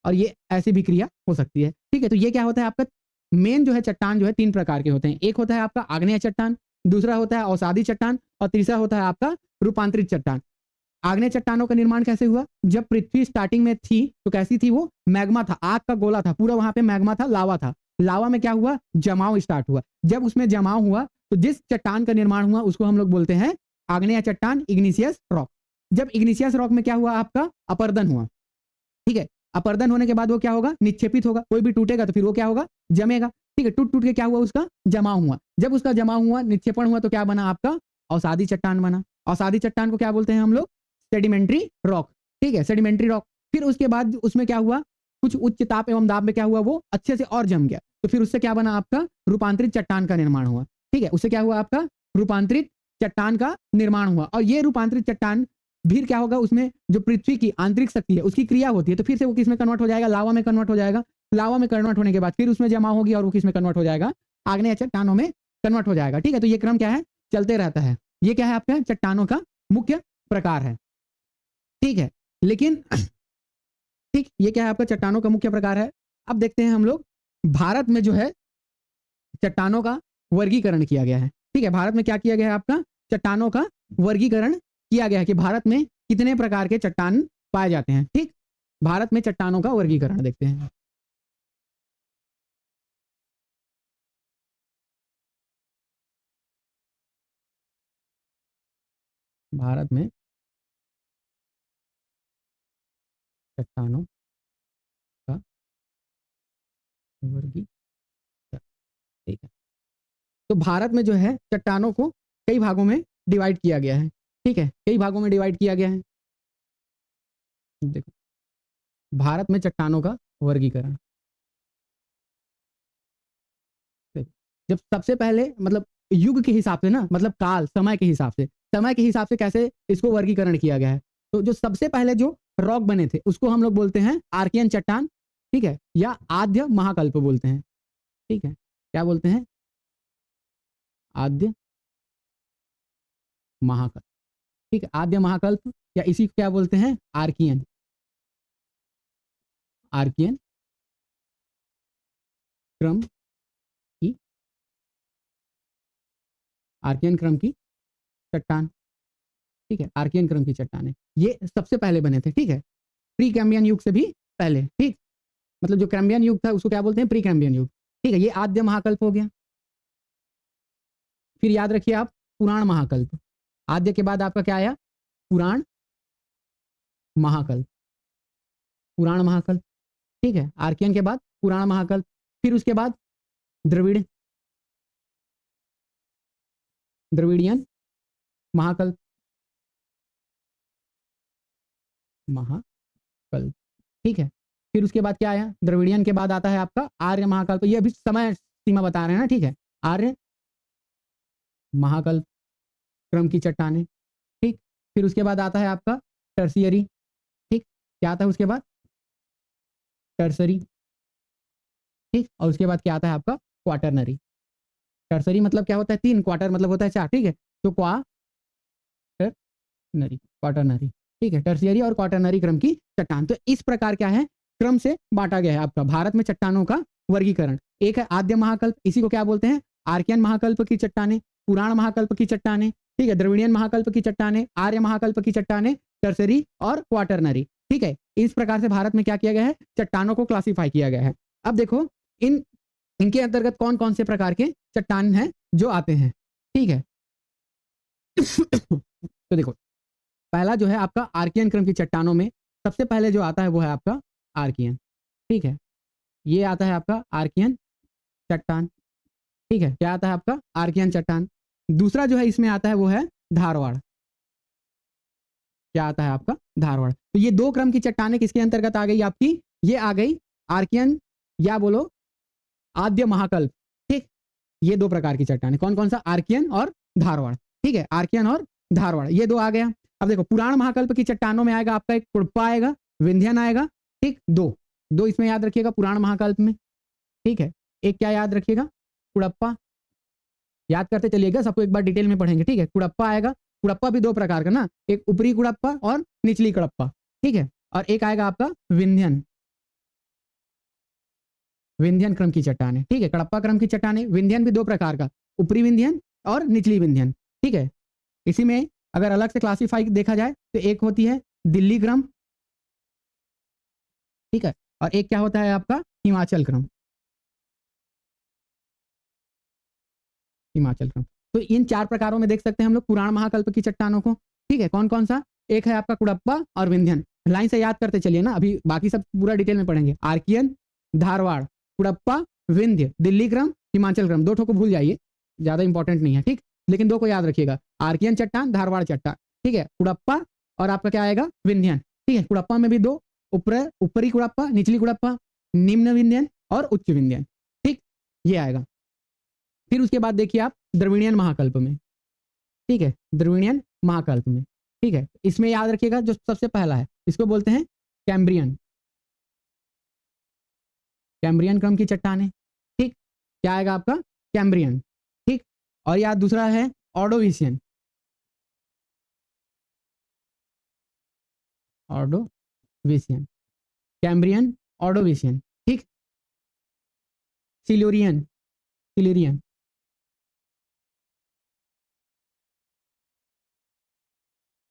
और ये ऐसी भी क्रिया हो सकती है। ठीक है, तो ये क्या होता है आपका? मेन जो है चट्टान जो है तीन प्रकार के होते हैं। एक होता है आपका आग्नेय चट्टान, दूसरा होता है अवसादी चट्टान, और तीसरा होता है आपका रूपांतरित चट्टान। आग्नेय चट्टानों का निर्माण कैसे हुआ? जब पृथ्वी स्टार्टिंग में थी तो कैसी थी वो? मैग्मा था, आग का गोला था पूरा, वहां पे मैग्मा था, लावा था। लावा में क्या हुआ? जमाव स्टार्ट हुआ। जब उसमें जमाव हुआ तो जिस चट्टान का निर्माण हुआ उसको हम लोग बोलते हैं आग्नेय चट्टान, इग्निशियस रॉक। जब इग्निशियस रॉक में क्या हुआ आपका? अपर्दन हुआ। ठीक है, अपर्दन होने के बाद वो क्या होगा? निक्षेपित होगा। कोई भी टूटेगा तो फिर वो क्या होगा? जमेगा। ठीक है, टूट टूट के क्या हुआ? उसका जमाव हुआ। जब उसका जमाव हुआ, निक्षेपण हुआ, तो क्या बना आपका? अवसादी चट्टान बना। अवसादी चट्टान को क्या बोलते हैं हम लोग? Sedimentary rock. ठीक है, सेडिमेंट्री रॉक। फिर उसके बाद उसमें क्या हुआ? कुछ उच्च ताप एवं दाब में क्या हुआ? वो अच्छे से और जम गया, तो फिर उससे क्या बना आपका? रूपांतरित चट्टान का निर्माण हुआ। ठीक है, उससे क्या हुआ आपका? रूपांतरित चट्टान का निर्माण हुआ। और ये रूपांतरित चट्टान फिर क्या होगा? उसमें जो पृथ्वी की आंतरिक शक्ति है उसकी क्रिया होती है, तो फिर से वो किस में कन्वर्ट हो जाएगा? लावा में कन्वर्ट हो जाएगा। लावा में कन्वर्ट होने के बाद फिर उसमें जमा होगी और वो किस में कन्वर्ट हो जाएगा? आग्नेय चट्टानों में कन्वर्ट हो जाएगा। ठीक है, तो ये क्रम क्या है? चलते रहता है। ये क्या है आपका? चट्टानों का मुख्य प्रकार है। ठीक है, लेकिन ठीक, ये क्या है आपका? चट्टानों का मुख्य प्रकार है। अब देखते हैं हम लोग भारत में जो है चट्टानों का वर्गीकरण किया गया है। ठीक है, भारत में क्या किया गया है आपका? चट्टानों का वर्गीकरण किया गया है कि भारत में कितने प्रकार के चट्टान पाए जाते हैं। ठीक, भारत में चट्टानों का वर्गीकरण देखते हैं। भारत में चट्टानों का वर्गीकरण। ठीक है, तो भारत में जो है चट्टानों को कई भागों में डिवाइड किया गया है। ठीक है, कई भागों में डिवाइड किया गया है। देखो, भारत में चट्टानों का वर्गीकरण। देखो, जब सबसे पहले मतलब युग के हिसाब से ना, मतलब काल, समय के हिसाब से, समय के हिसाब से कैसे इसको वर्गीकरण किया गया है, तो जो सबसे पहले जो रॉक बने थे उसको हम लोग बोलते हैं आर्कियन चट्टान। ठीक है, या आद्य महाकल्प बोलते हैं। ठीक है, क्या बोलते हैं? आद्य महाकल्प। ठीक है, आद्य महाकल्प, या इसी को क्या बोलते हैं? आर्कियन। आर्कियन क्रम की, आर्कियन क्रम की चट्टान, ठीक है, आर्कियन क्रम की चट्टानें ये सबसे पहले बने थे, ठीक है, प्री कैम्बियन युग से भी पहले, ठीक, मतलब जो कैम्बियन युग था उसको क्या बोलते हैं, प्री कैम्बियन युग, ठीक है, ये आद्य महाकल्प हो गया। फिर याद रखिए आप पुराण महाकल्प, आद्य के बाद आपका क्या आया, पुराण महाकल्प, पुराण महाकल्प, ठीक है, आर्कियन के बाद पुराण महाकल्प, फिर उसके बाद द्रविड़, द्रविडियन महाकल्प, महाकल्प, ठीक है, फिर उसके बाद क्या आया, द्रविडियन के बाद आता है आपका आर्य महाकल्प, ये अभी समय सीमा बता रहे हैं ना, ठीक है, आर्य महाकल्प क्रम की चट्टानें, ठीक, फिर उसके बाद आता है आपका टर्सियरी, ठीक, क्या आता है उसके बाद, टर्सरी, ठीक, और उसके बाद क्या आता है आपका क्वाटरनरी, टर्सरी मतलब क्या होता है 3, क्वार्टर मतलब होता है 4, ठीक है, तो क्वाटरनरी, क्वाटरनरी, ठीक है, टर्सियरी और क्वाटरनरी क्रम की चट्टान। तो इस प्रकार क्या है, क्रम से बांटा गया है आपका भारत में चट्टानों का वर्गीकरण। एक है आद्य महाकल्प, इसी को क्या बोलते हैं, आर्कियन महाकल्प की चट्टानें, पुराण महाकल्प की चट्टानें, ठीक है, द्रविडियन महाकल्प की चट्टानें, आर्य महाकल्प की चट्टानें, टर्सरी और क्वाटरनरी, ठीक है, इस प्रकार से भारत में क्या किया गया है, चट्टानों को क्लासिफाई किया गया है। अब देखो इनके अंतर्गत कौन कौन से प्रकार के चट्टान हैं जो आते हैं, ठीक है। तो देखो पहला जो है आपका आर्कियन क्रम की चट्टानों में सबसे पहले जो आता है वो है आपका आर्कियन, ठीक है, ये आता है आपका आर्कियन चट्टान, ठीक है, क्या आता है आपका आर्कियन चट्टान। दूसरा जो है इसमें आता है वो है धारवाड़, क्या आता है आपका धारवाड़। तो ये दो क्रम की चट्टानें किसके अंतर्गत आ गई आपकी, ये आ गई आर्कियन या बोलो आद्य महाकल्प, ठीक, ये दो प्रकार की चट्टानें, कौन कौन सा, आर्कियन और धारवाड़, ठीक है, आर्कियन और धारवाड़ ये दो आ गया। अब देखो पुराण महाकल्प की चट्टानों में आएगा आपका एक कुड़प्पा आएगा, विंध्यन आएगा, ठीक, दो इसमें याद रखिएगा पुराण महाकल्प में, ठीक है, एक क्या याद रखिएगा, कुड़प्पा, याद करते चलिएगा, सबको एक बार डिटेल में पढ़ेंगे, ठीक है, कुड़प्पा आएगा, कुड़प्पा भी दो प्रकार का ना, एक ऊपरी कुड़प्पा और निचली कुड़प्पा, ठीक है, और एक आएगा आपका विंध्यन, विंध्यन क्रम की चट्टानें, ठीक है, कड़प्पा क्रम की चट्टानें, विंध्यन भी दो प्रकार का, ऊपरी विंध्यन और निचली विंध्यन, ठीक है। इसी में अगर अलग से क्लासिफाई देखा जाए तो एक होती है दिल्ली क्रम, ठीक है, और एक क्या होता है आपका हिमाचल क्रम, हिमाचल क्रम। तो इन चार प्रकारों में देख सकते हैं हम लोग पुराण महाकल्प की चट्टानों को, ठीक है, कौन कौन सा, एक है आपका कुड़प्पा और विंध्यन, लाइन से याद करते चलिए ना, अभी बाकी सब पूरा डिटेल में पढ़ेंगे, आर्कियन, धारवाड़, कुड़प्पा, विंध्य, दिल्ली क्रम, हिमाचल क्रम, दो ठो को भूल जाइए, ज्यादा इंपॉर्टेंट नहीं है, ठीक, लेकिन दो को याद रखिएगा, आर्कियन चट्टान, धारवाड़ चट्टान, ठीक है, कुड़प्पा और आपका क्या आएगा विंध्यन, ठीक है, कुड़प्पा में भी दो, ऊपरी कुड़प्पा, निचली कुड़प्पा, निम्न विंध्यन और उच्च विंध्यन, ठीक, ये आएगा। फिर उसके बाद देखिए आप द्रविडियन महाकल्प में, ठीक है, द्रविडियन महाकल्प में, ठीक है, इसमें याद रखिएगा जो सबसे पहला है इसको बोलते हैं कैम्ब्रियन, कैम्ब्रियन क्रम की चट्टानें, ठीक, क्या आएगा आपका कैम्ब्रियन, ठीक, और याद दूसरा है ऑर्डोविशियन, ऑर्डोविशियन, कैम्ब्रियन, ऑर्डोविशियन, ठीक, सिल्यूरियन, सिल्यूरियन,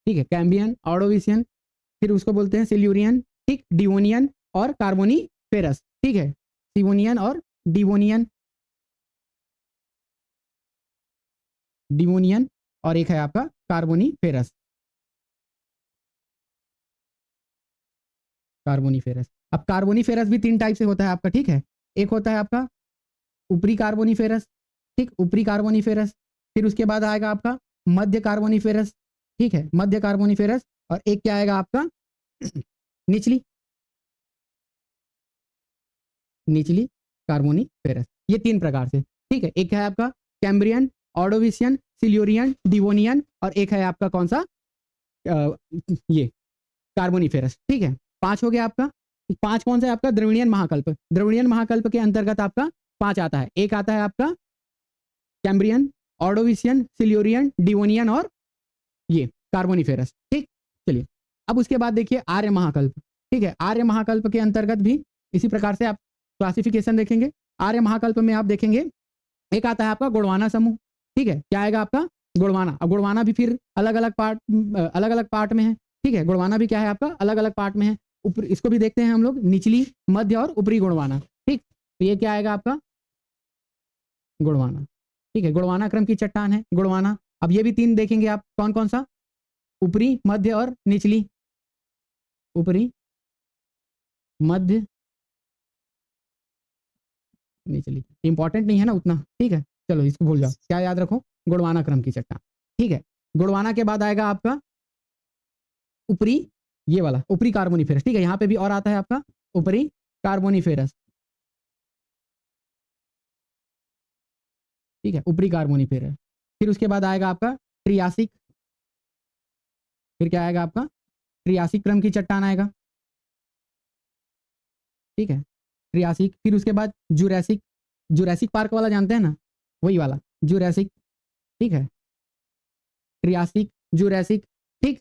ठीक है, कैम्बियन, ऑर्डोविशियन, फिर उसको बोलते हैं सिल्यूरियन, ठीक, डिवोनियन और कार्बोनीफेरस, ठीक है, सिवोनियन और डिवोनियन, डिवोनियन और एक है आपका कार्बोनीफेरस, कार्बोनीफेरस। अब कार्बोनीफेरस भी तीन टाइप से होता है आपका, ठीक है, एक होता है आपका ऊपरी कार्बोनीफेरस, ठीक, ऊपरी कार्बोनीफेरस, फिर उसके बाद आएगा आपका मध्य कार्बोनीफेरस, ठीक है, मध्य कार्बोनीफेरस, और एक क्या आएगा आपका निचली, निचली कार्बोनीफेरस, ये तीन प्रकार से, ठीक है, एक है आपका कैम्ब्रियन, ऑर्डोविशियन, सिल्यूरियन, डिवोनियन, और एक है आपका कौन सा ये कार्बोनीफेरस, ठीक है, पांच हो गया आपका। पांच कौन सा है आपका द्रविडियन महाकल्प, द्रविडियन महाकल्प के अंतर्गत आपका पांच आता है, एक आता है आपका कैम्ब्रियन, ऑर्डोविशियन, सिल्यूरियन, डिवोनियन और ये कार्बोनीफेरस, ठीक। चलिए अब उसके बाद देखिए आर्य महाकल्प, ठीक है, आर्य महाकल्प के अंतर्गत भी इसी प्रकार से आप क्लासिफिकेशन देखेंगे। आर्य महाकल्प में आप देखेंगे एक आता है आपका गोंडवाना समूह, ठीक है, क्या आएगा आपका गोंडवाना। अब गोंडवाना भी फिर अलग अलग पार्ट में है, ठीक है, गोंडवाना भी क्या है आपका अलग अलग पार्ट में है। ऊपर इसको भी देखते हैं हम लोग, निचली, मध्य और ऊपरी गोंडवाना, ठीक। तो ये क्या आएगा आपका गोंडवाना, ठीक है, गोंडवाना क्रम की चट्टान है गोंडवाना। अब ये भी 3 देखेंगे आप, कौन कौन सा, ऊपरी, मध्य और निचली, ऊपरी, मध्य, निचली। इंपॉर्टेंट नहीं है ना उतना, ठीक है, चलो इसको भूल जाओ। क्या याद रखो, गोंडवाना क्रम की चट्टान, ठीक है। गोंडवाना के बाद आएगा आपका ऊपरी, ये वाला ऊपरी कार्बोनिफेरस, ठीक है, यहाँ पे भी और आता है आपका ऊपरी कार्बोनिफेरस, ठीक है, ऊपरी कार्बोनिफेरस। फिर उसके बाद आएगा आपका ट्रियासिक, फिर क्या आएगा आपका ट्रियासिक क्रम की चट्टान आएगा, ठीक है, ट्रियासिक। फिर उसके बाद जुरैसिक, जुरैसिक पार्क वाला जानते हैं ना, वही वाला जुरैसिक, ठीक है, ट्रियासिक, जुरैसिक, ठीक।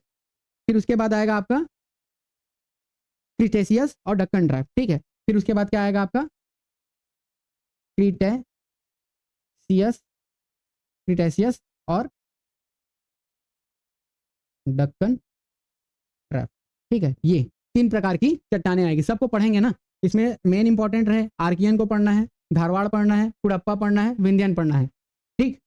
फिर उसके बाद आएगा आपका क्रिटेशियस और डक्कन ट्रैप, ठीक है। फिर उसके बाद क्या आएगा आपका क्रिटेशियस और डक्कन ट्रैप, ठीक है। ये 3 प्रकार की चट्टानें आएगी, सबको पढ़ेंगे ना। इसमें मेन इंपॉर्टेंट रहे आर्कियन को पढ़ना है, धारवाड़ पढ़ना है, कुड़प्पा पढ़ना है, विंध्यन पढ़ना है, ठीक।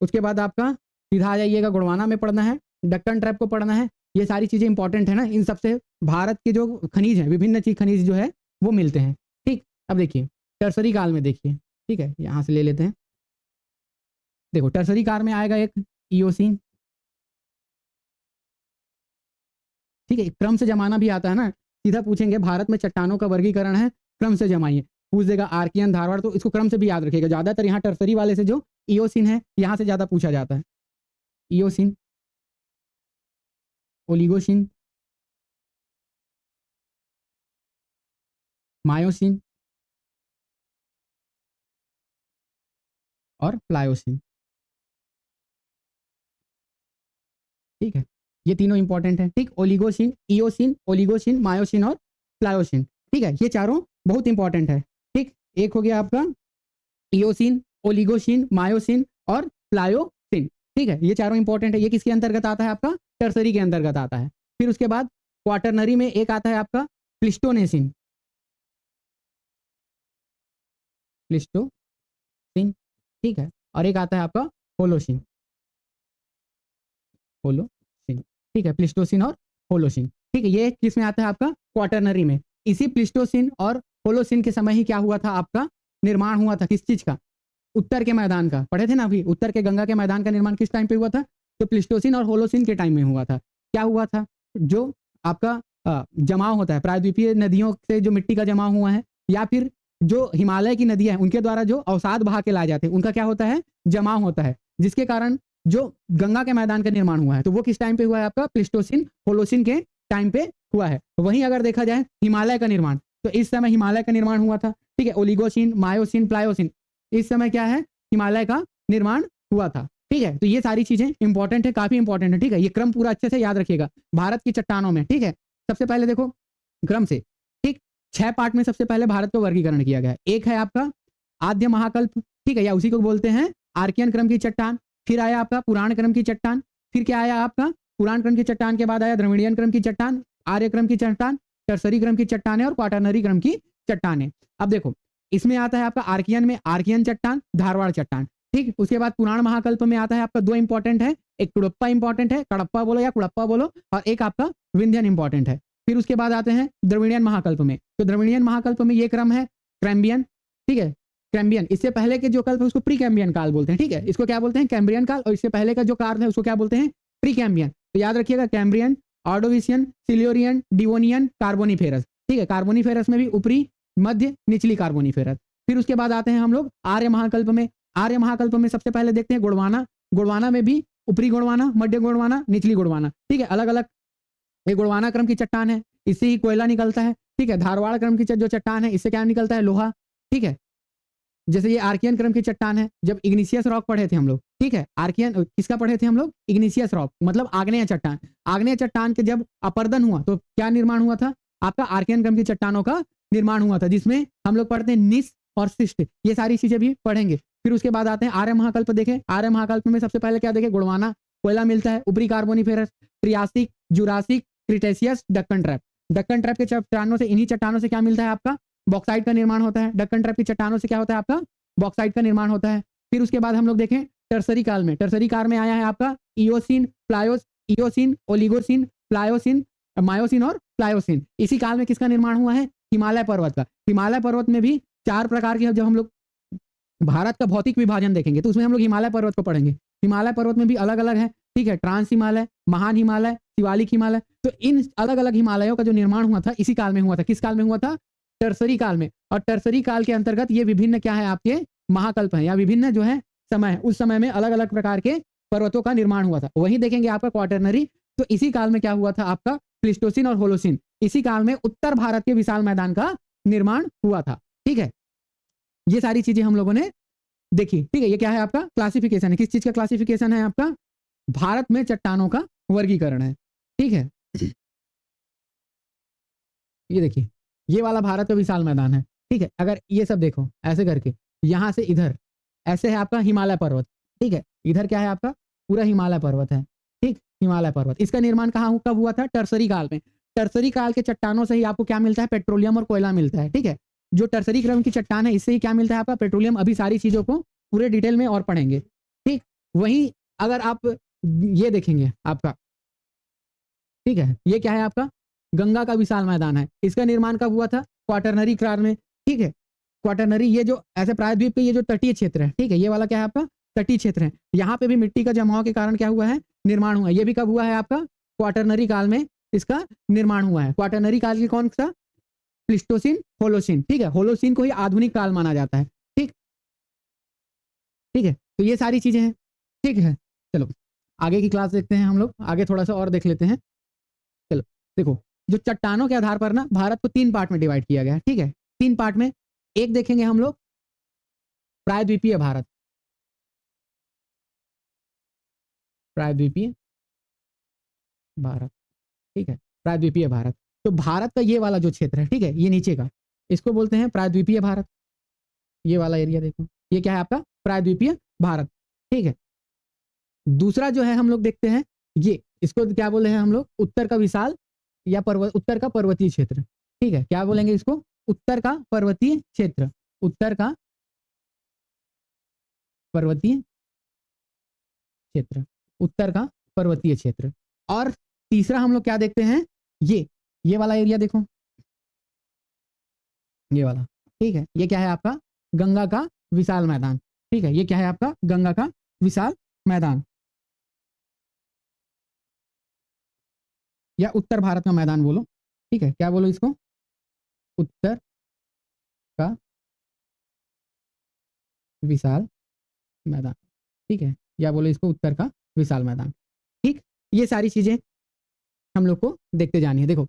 उसके बाद आपका सीधा आ जाइएगा गोंडवाना में पढ़ना है, डक्कन ट्रैप को पढ़ना है। ये सारी चीज़ें इंपॉर्टेंट है ना, इन सबसे भारत के जो खनिज हैं, विभिन्न चीज खनिज जो है वो मिलते हैं, ठीक। अब देखिए टर्सरी काल में देखिए, ठीक है, यहाँ से ले लेते हैं। देखो टर्सरी काल में आएगा एक इयोसीन, ठीक है, क्रम से जमाना भी आता है ना। सीधा पूछेंगे भारत में चट्टानों का वर्गीकरण है, क्रम से जमाइए, पूछ देगा आर्कियन, धारवाड़, तो इसको क्रम से भी याद रखिएगा। ज्यादातर यहाँ टर्सरी वाले से जो इयोसिन है यहाँ से ज्यादा पूछा जाता है। इयोसिन, ओलिगोसिन, मायोसिन और प्लायोसिन, ठीक है, ये तीनों इंपॉर्टेंट है, ठीक। ओलिगोसिन, इयोसिन, ओलिगोसिन, मायोसिन और प्लायोसिन, ठीक है, ये चारों बहुत इंपॉर्टेंट है, ठीक। एक हो गया आपका इयोसिन, ओलिगोसिन, मायोसिन और प्लायोसिन, ठीक है, ये चारों इंपॉर्टेंट है। ये किसके अंतर्गत आता है आपका टर्सरी के अंतर्गत आता है। फिर उसके बाद क्वाटरनरी में एक आता है आपका प्लिस्टोनेसिन, प्लिस्टोसिन, ठीक है, और एक आता है आपका होलोसिन, होलोसिन, ठीक है, प्लिस्टोसिन और होलोसिन, ठीक है। ये किस में आता है आपका क्वाटरनरी में। इसी प्लिस्टोसिन और होलोसिन के समय ही क्या हुआ था आपका निर्माण हुआ था, किस चीज का, उत्तर के मैदान का, पढ़े थे ना अभी, उत्तर के गंगा के मैदान का निर्माण किस टाइम पे हुआ था, तो प्लिस्टोसिन और होलोसिन के टाइम में हुआ था। क्या हुआ था, जो आपका जमाव होता है प्रायद्वीपीय नदियों से, जो मिट्टी का जमाव हुआ है, या फिर जो हिमालय की नदियां हैं उनके द्वारा जो अवसाद बहा के लाए जाते हैं, उनका क्या होता है जमाव होता है, जिसके कारण जो गंगा के मैदान का निर्माण हुआ है, तो वो किस टाइम पे हुआ है आपका प्लिस्टोसिन होलोसिन के टाइम पे हुआ है। वहीं अगर देखा जाए हिमालय का निर्माण, तो इस समय हिमालय का निर्माण हुआ था, ठीक है, ओलिगोसिन, मायोसिन, प्लायोसिन, इस समय क्या है हिमालय का निर्माण हुआ था, ठीक है। तो ये सारी चीजें इंपॉर्टेंट है, काफी इंपॉर्टेंट है, ठीक है। ये क्रम पूरा अच्छे से याद रखिएगा भारत की चट्टानों में, ठीक है। सबसे पहले देखो क्रम से, ठीक, 6 पार्ट में सबसे पहले भारत का वर्गीकरण किया गया है। एक है आपका आद्य महाकल्प, ठीक है, या उसी को बोलते हैं आर्कियन क्रम की चट्टान। फिर आया आपका पुराण क्रम की चट्टान, फिर क्या आया आपका पुराण क्रम की चट्टान के बाद आया द्रविड़ियन क्रम की चट्टान, आर्य क्रम की चट्टान, टर्सरी क्रम की चट्टान और क्वाटरनरी क्रम की चट्टानें। अब देखो इसमें आता है आपका आर्कियन में आर्कियन चट्टान, धारवाड़ चट्टान, ठीक। उसके बाद पुराण महाकल्प में आता है आपका 2 इंपॉर्टेंट है, एक कुड़प्पा इंपॉर्टेंट है, कडप्पा बोलो या कुड़प्पा बोलो, और एक आपका विंध्यन इंपॉर्टेंट है। फिर उसके बाद आते हैं द्रविड़ियन महाकल्प में, तो द्रविड़ियन महाकल्प में ये क्रम है कैम्बियन, ठीक है, कैम्बियन। इससे पहले के जो कल्प है उसको प्री कैम्बियन काल बोलते हैं, ठीक है, इसको क्या बोलते हैं कैम्ब्रियन काल, और इससे पहले का जो काल है उसको क्या बोलते हैं प्री कैम्बियन। तो याद रखिएगा कैम्ब्रियन, ऑर्डोविशियन, सिल्योरियन, डिवोनियन, कार्बोनिफेरस, ठीक है, कार्बोनिफेरस में भी ऊपरी, मध्य, निचली कार्बोनिफेरस। फिर उसके बाद आते हैं हम लोग आर्य महाकल्प में। आर्य महाकल्प में सबसे पहले देखते हैं गोंडवाना, गोंडवाना में भी ऊपरी गोंडवाना, मध्य गोंडवाना, निचली गोंडवाना, ठीक है, अलग अलग ये गोंडवाना क्रम की चट्टान है, इससे ही कोयला निकलता है, ठीक है। धारवाड़ क्रम की जो चट्टान है इससे क्या निकलता है लोहा, ठीक है। जैसे ये आर्कियन क्रम की चट्टान है, जब इग्निशियस रॉक पढ़े थे हम लोग, ठीक है, आर्कियन किसका पढ़े थे हम लोग इग्निशियस रॉक, मतलब आग्नेय चट्टान। आग्नेय चट्टान के जब अपर्दन हुआ तो क्या निर्माण हुआ था आपका आर्कियन क्रम की चट्टानों का निर्माण हुआ था, जिसमें हम लोग पढ़ते हैं निस और शिष्ट, ये सारी चीजें भी पढ़ेंगे। फिर उसके बाद आते हैं आर्य महाकल्प। देखें आर्य महाकल्प में सबसे पहले क्या देखें, गोंडवाना कोयला मिलता है, ऊपरी Carboniferous, Triassic, Jurassic, Cretaceous, Deccan trap. Deccan trap के चट्टानों से, इन्हीं चट्टानों से क्या मिलता है आपका, बॉक्साइट का निर्माण होता है। डक्कन ट्रैप की चट्टानों से क्या होता है आपका, बॉक्साइट का निर्माण होता है। फिर उसके बाद हम लोग देखें टर्सरी काल में, टर्सरी काल में आया है आपका Eocene, Pliocene, Eocene, Oligocene, Pliocene, Miocene और प्लायोसिन। इसी काल में किसका निर्माण हुआ है, हिमालय पर्वत का। हिमालय पर्वत में भी 4 प्रकार के, जब हम लोग भारत का भौतिक विभाजन देखेंगे तो उसमें हम लोग हिमालय पर्वत को पढ़ेंगे। हिमालय पर्वत में भी अलग अलग है, ठीक है, ट्रांस हिमालय, महान हिमालय, शिवालिक हिमालय। तो इन अलग अलग हिमालयों का जो निर्माण हुआ था इसी काल में हुआ था। किस काल में हुआ था, टर्सरी काल में। और टर्सरी काल के अंतर्गत ये विभिन्न क्या है आपके महाकल्प हैं, या विभिन्न जो है समय है, उस समय में अलग अलग प्रकार के पर्वतों का निर्माण हुआ था। वहीं देखेंगे आपका क्वाटरनरी, तो इसी काल में क्या हुआ था आपका, प्लिस्टोसिन और होलोसिन। इसी काल में उत्तर भारत के विशाल मैदान का निर्माण हुआ था, ठीक है। ये सारी चीजें हम लोगों ने देखी, ठीक है। ये क्या है आपका क्लासिफिकेशन है, किस चीज का क्लासिफिकेशन है आपका, भारत में चट्टानों का वर्गीकरण है, ठीक है। ये देखिए ये वाला भारत का विशाल मैदान है, ठीक है। अगर ये सब देखो ऐसे करके, यहां से इधर ऐसे है आपका हिमालय पर्वत, ठीक है। इधर क्या है आपका पूरा हिमालय पर्वत है, ठीक, हिमालय पर्वत। इसका निर्माण कहाँ कब हुआ था, टर्सरी काल में। टर्सरी काल के चट्टानों से ही आपको क्या मिलता है, पेट्रोलियम और कोयला मिलता है, ठीक है। जो टर्सरी क्रम की चट्टान है इससे ही क्या मिलता है आपका, पेट्रोलियम। अभी सारी चीजों को पूरे डिटेल में और पढ़ेंगे, ठीक। वहीं अगर आप ये देखेंगे आपका, ठीक है, ये क्या है आपका गंगा का विशाल मैदान है। इसका निर्माण कब हुआ था, क्वाटरनरी काल में, ठीक है। क्वाटरनरी ये जो ऐसे प्रायद्वीप के ये जो तटीय क्षेत्र है, ठीक है, ये वाला क्या है आपका तटीय क्षेत्र है। यहाँ पे भी मिट्टी का जमाव के कारण क्या हुआ है, निर्माण हुआ है। ये भी कब हुआ है आपका, क्वाटरनरी काल में इसका निर्माण हुआ है। क्वाटरनरी काल की कौन सा, प्लिस्टोसिन, होलोसिन, ठीक है। होलोसिन को ही आधुनिक काल माना जाता है, ठीक, ठीक है। तो ये सारी चीजें हैं, ठीक है। चलो आगे की क्लास देखते हैं हम लोग, आगे थोड़ा सा और देख लेते हैं। चलो देखो, जो चट्टानों के आधार पर ना भारत को 3 पार्ट में डिवाइड किया गया है, ठीक है। 3 पार्ट में एक देखेंगे हम लोग प्रायद्वीपीय भारत, प्रायद्वीपीय भारत, ठीक है, प्रायद्वीपीय भारत। तो भारत का ये वाला जो क्षेत्र है, ठीक है, ये नीचे का, इसको बोलते हैं प्रायद्वीपीय भारत। ये वाला एरिया देखो, ये क्या है आपका प्रायद्वीपीय भारत, ठीक है। दूसरा जो है हम लोग देखते हैं, ये इसको क्या बोले हैं हम लोग, उत्तर का विशाल या पर्वत, उत्तर का पर्वतीय क्षेत्र, ठीक है। क्या बोलेंगे इसको, उत्तर का पर्वतीय क्षेत्र, उत्तर का पर्वतीय क्षेत्र, उत्तर का पर्वतीय क्षेत्र। और तीसरा हम लोग क्या देखते हैं, ये वाला एरिया देखो, ये वाला, ठीक है। ये क्या है आपका गंगा का विशाल मैदान, ठीक है। ये क्या है आपका गंगा का विशाल मैदान, या उत्तर भारत का मैदान बोलो, ठीक है। क्या बोलो इसको, उत्तर का विशाल मैदान, ठीक है, या बोलो इसको उत्तर का विशाल मैदान, ठीक। ये सारी चीजें हम लोग को देखते जानी है। देखो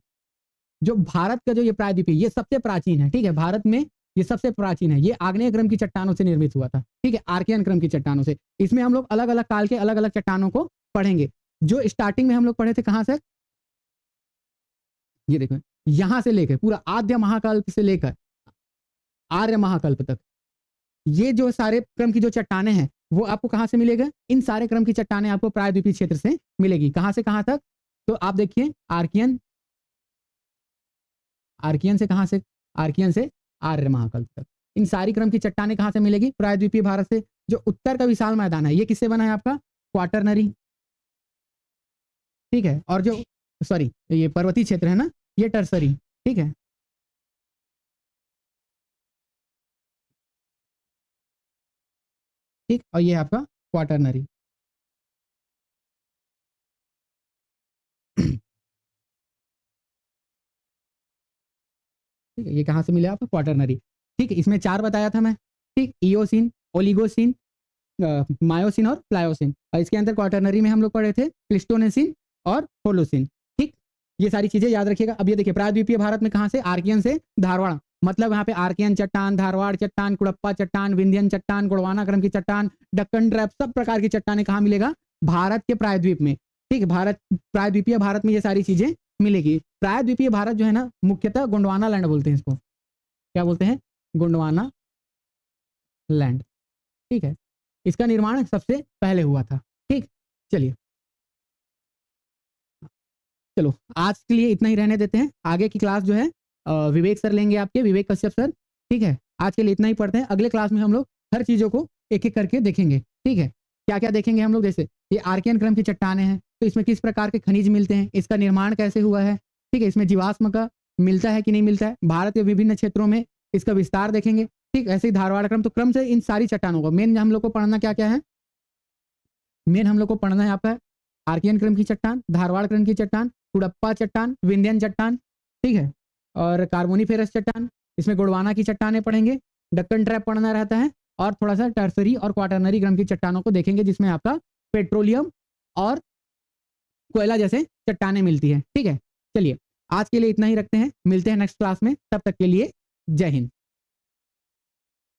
जो भारत का जो ये प्रायद्वीपीय, ये सबसे प्राचीन है, ठीक है। भारत में ये सबसे प्राचीन है। ये आग्नेय क्रम की चट्टानों से निर्मित हुआ था, ठीक है, आर्कियन क्रम की चट्टानों से। इसमें हम लोग अलग अलग काल के अलग अलग चट्टानों को पढ़ेंगे। जो स्टार्टिंग में हम लोग पढ़े थे कहाँ से, ये देखो यहां से लेकर पूरा आद्य महाकल्प से लेकर आर्य महाकल्प तक, ये जो सारे क्रम की जो चट्टानें हैं वो आपको कहाँ से मिलेगा, इन सारे क्रम की चट्टानें आपको प्रायद्वीपीय क्षेत्र से मिलेगी। कहाँ से कहाँ तक, तो आप देखिए आर्कियन, आर्कियन से कहाँ से, आर्कियन से आर्य महाकल्प तक, इन सारी क्रम की चट्टानें कहाँ से मिलेगी, प्रायद्वीपीय भारत से। जो उत्तर का विशाल मैदान है ये किससे बना है आपका, क्वाटरनरी, ठीक है। और जो सॉरी ये पर्वतीय क्षेत्र है ना, ये टर्सरी, ठीक है। ठीक, और ये आपका क्वाटरनरी। ठीक है, ये कहाँ से मिले आपको, क्वाटरनरी, ठीक है। इसमें 4 बताया था मैं, ठीक, इयोसिन, ओलिगोसिन, मायोसिन और प्लायोसिन। और इसके अंदर क्वाटरनरी में हम लोग पढ़े थे प्लिस्टोनेसिन और होलोसिन, ठीक। ये सारी चीजें याद रखिएगा। अब ये देखिए प्रायद्वीपीय भारत में कहाँ से, आर्कियन से धारवाड़, मतलब यहाँ पे आर्कियन चट्टान, धारवाड़ चट्टान, कुड़प्पा चट्टान, विंध्यन चट्टान, गोंडवाना क्रम की चट्टान, डक्कन ट्रैप, सब प्रकार की चट्टानें कहाँ मिलेगा, भारत के प्रायद्वीप में, ठीक। भारत प्रायद्वीपीय भारत में ये सारी चीजें मिलेगी। प्रायद्वीपीय भारत जो है ना मुख्यतः गोंडवाना लैंड बोलते हैं इसको, क्या बोलते हैं, गोंडवाना लैंड। ठीक है, इसका निर्माण सबसे पहले हुआ था। ठीक, चलिए चलो आज के लिए इतना ही रहने देते हैं। आगे की क्लास जो है विवेक सर लेंगे, आपके विवेक कश्यप सर। ठीक है, आज के लिए इतना ही पढ़ते हैं। अगले क्लास में हम लोग हर चीज़ों को एक एक करके देखेंगे। ठीक है, क्या क्या देखेंगे हम लोग, जैसे ये आर्कियन क्रम की चट्टानें हैं, तो इसमें किस प्रकार के खनिज मिलते हैं, इसका निर्माण कैसे हुआ है। ठीक है, इसमें जीवाश्म का मिलता है कि नहीं मिलता है, भारत के विभिन्न क्षेत्रों में इसका विस्तार देखेंगे। ठीक, ऐसे ही धारवाड़ क्रम, तो क्रम से इन सारी चट्टानों को मेन हम लोग को पढ़ना क्या क्या है, मेन हम लोग को पढ़ना है आपका आर्कियन क्रम की चट्टान, धारवाड़ क्रम की चट्टान, कुड़प्पा चट्टान, विंध्यन चट्टान। ठीक है, और कार्बोनिफेरस चट्टान, इसमें गोंडवाना की चट्टानें पढ़ेंगे, डक्कन ट्रैप पढ़ना रहता है, और थोड़ा सा टर्सरी और क्वाटरनरी क्रम की चट्टानों को देखेंगे, जिसमें आपका पेट्रोलियम और कोयला जैसे चट्टानें मिलती है। ठीक है, चलिए आज के लिए इतना ही रखते हैं, मिलते हैं नेक्स्ट क्लास में, तब तक के लिए जय हिंद।